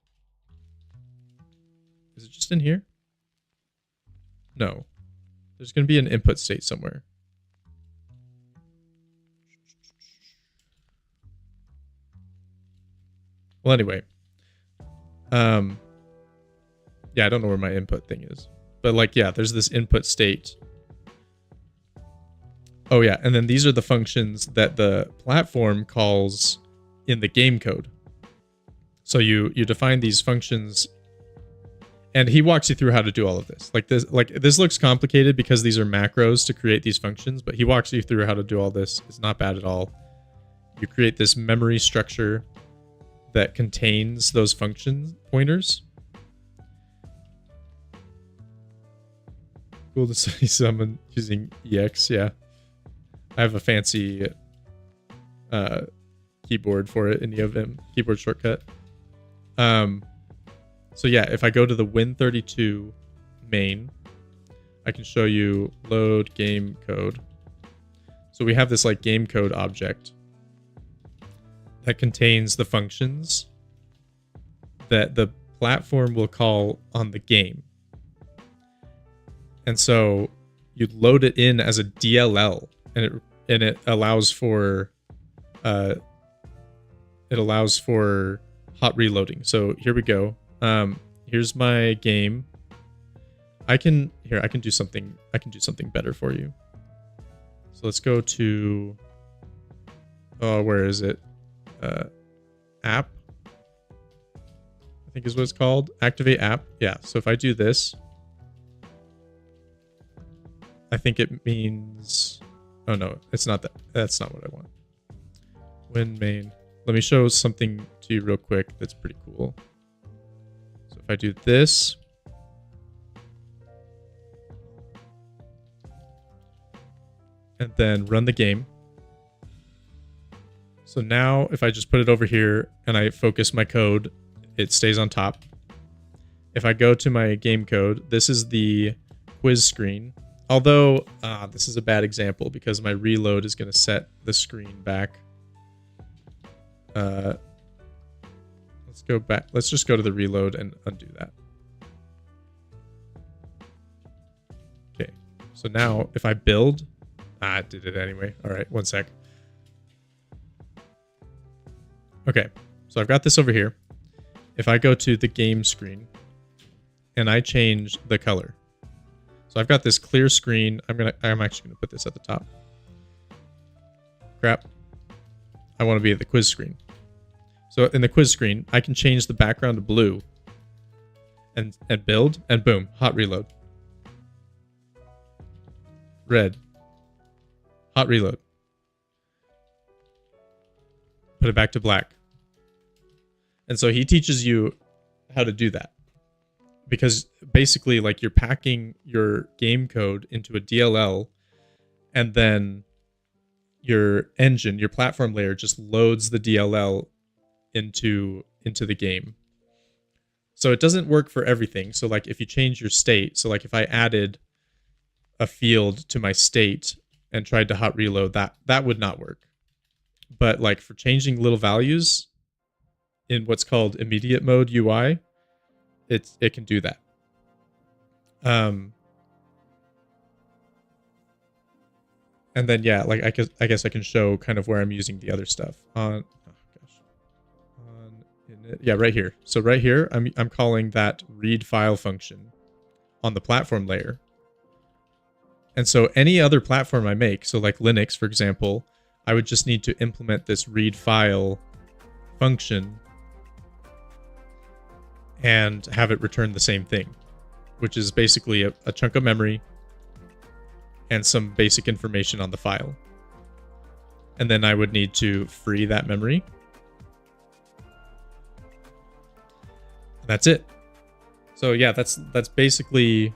Speaker 1: Is it just in here? No. There's going to be an input state somewhere. Well, anyway. Yeah, I don't know where my input thing is. But like, yeah, there's this input state. Oh yeah, and then these are the functions that the platform calls in the game code. So you define these functions, and he walks you through how to do all of this. This looks complicated because these are macros to create these functions, but he walks you through how to do all this. It's not bad at all. You create this memory structure that contains those function pointers. Cool to see someone using EX, yeah. I have a fancy keyboard for it in the keyboard shortcut. So yeah, if I go to the Win32 main, I can show you load game code. So we have this like game code object that contains the functions that the platform will call on the game. And so you load it in as a DLL, and it allows for hot reloading. So here we go. Here's my game. I can do something better for you. So let's go to where is it? app, I think is what it's called. Activate app. Yeah. So if I do this, I think it means, oh no, it's not that. That's not what I want. When main. Let me show something to you real quick that's pretty cool. So if I do this, and then run the game. So now if I just put it over here and I focus my code, it stays on top. If I go to my game code, this is the quiz screen. Although this is a bad example because my reload is going to set the screen back. Let's go back. Let's just go to the reload and undo that. Okay. So now if I build, it did it anyway. All right, one sec. Okay, so I've got this over here. If I go to the game screen and I change the color. So I've got this clear screen. I'm actually gonna put this at the top. Crap. I want to be at the quiz screen. So in the quiz screen, I can change the background to blue and build, and boom, hot reload. Red. Hot reload. Put it back to black. And so he teaches you how to do that. Because basically, like, you're packing your game code into a DLL, and then your engine, your platform layer, just loads the DLL into the game. So it doesn't work for everything. So like if you change your state, so like if I added a field to my state and tried to hot reload, that would not work. But like for changing little values in what's called immediate mode UI, it can do that. And then yeah, like I guess I can show kind of where I'm using the other stuff on. Yeah, right here. So right here, I'm calling that read file function on the platform layer. And so any other platform I make, so like Linux, for example, I would just need to implement this read file function and have it return the same thing, which is basically a chunk of memory and some basic information on the file. And then I would need to free that memory. That's it. So yeah, that's basically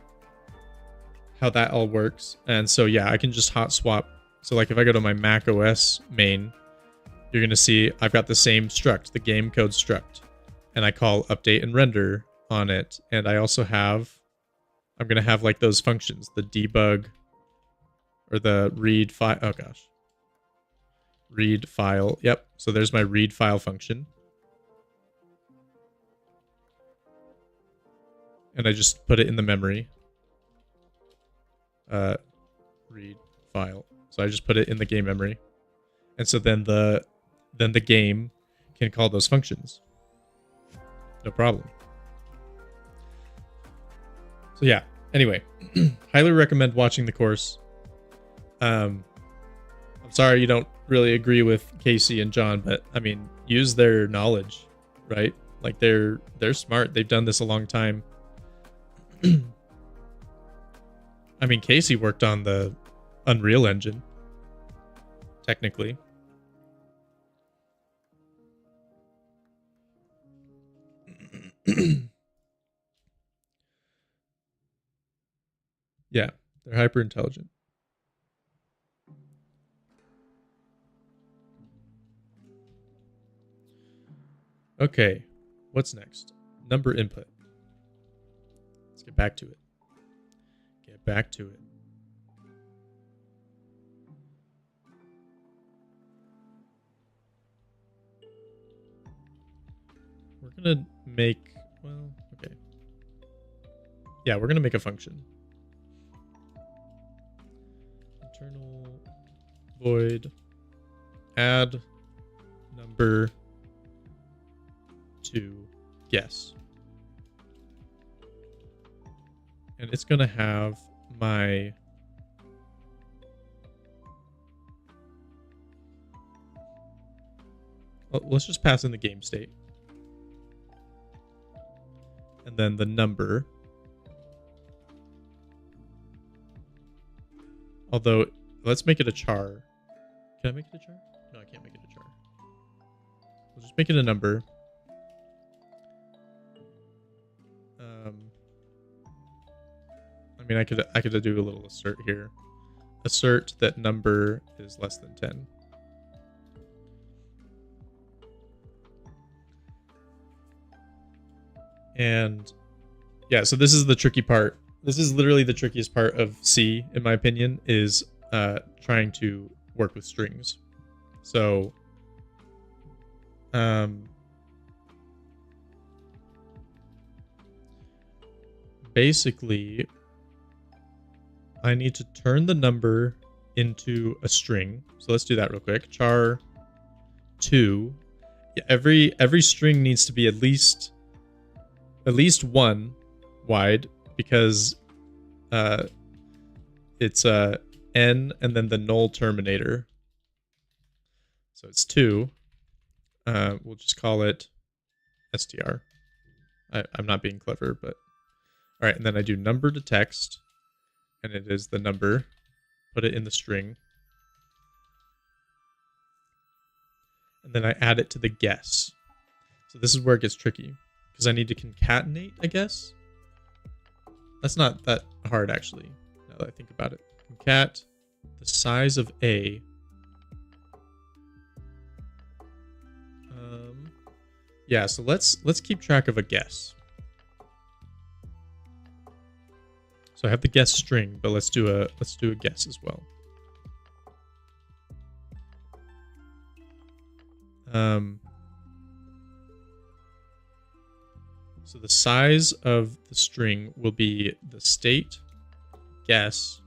Speaker 1: how that all works. And so yeah, I can just hot swap. So like if I go to my Mac OS main, you're going to see I've got the same struct, the game code struct. And I call update and render on it. And I also have, I'm going to have like those functions, the debug or the read file. Oh gosh. Read file. Yep. So there's my read file function. And I just put it in the memory. Read file. So I just put it in the game memory. And so then the game can call those functions. No problem. So yeah, anyway, highly recommend watching the course. I'm sorry you don't really agree with Casey and John, but I mean, use their knowledge, right? Like they're smart. They've done this a long time. I mean, Casey worked on the Unreal Engine, technically. Yeah, they're hyper intelligent. Okay, what's next? Number input. Let's get back to it. Get back to it. We're gonna make, well, okay. Yeah, we're gonna make a function. Internal void add number to guess. And it's going to have my Well, let's just pass in the game state. And then the number. Although, let's make it a char. Can I make it a char? No, I can't make it a char. We'll just make it a number. I mean, I could do a little assert here. Assert that number is less than 10. And yeah, so this is the tricky part. This is literally the trickiest part of C, in my opinion, is trying to work with strings. So, basically, I need to turn the number into a string. So let's do that real quick. Char 2. Yeah, every string needs to be at least 1 wide, because it's n and then the null terminator. So it's 2. We'll just call it str. I'm not being clever, but all right. And then I do number to text, and it is the number. Put it in the string, and then I add it to the guess. So this is where it gets tricky, because I need to concatenate, I guess. That's not that hard, actually, now that I think about it. Concat the size of A. Yeah, so let's keep track of a guess. So I have the guess string, but let's do a guess as well. So the size of the string will be the state guess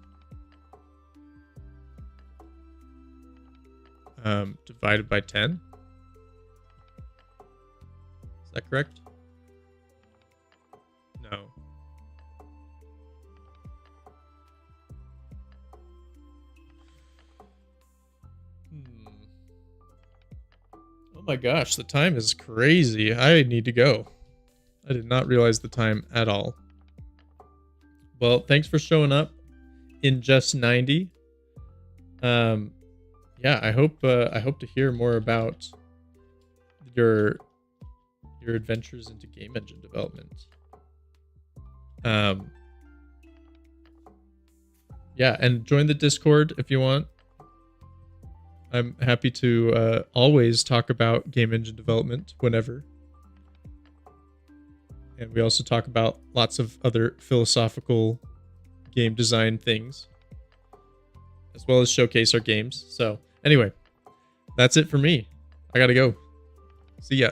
Speaker 1: divided by 10. Is that correct? No. Oh my gosh, the time is crazy. I need to go. I did not realize the time at all. Well, thanks for showing up in just 90. Yeah, I hope to hear more about your adventures into game engine development. Yeah, and join the Discord if you want. I'm happy to always talk about game engine development whenever. And we also talk about lots of other philosophical game design things, as well as showcase our games. So anyway, that's it for me. I gotta go. See ya.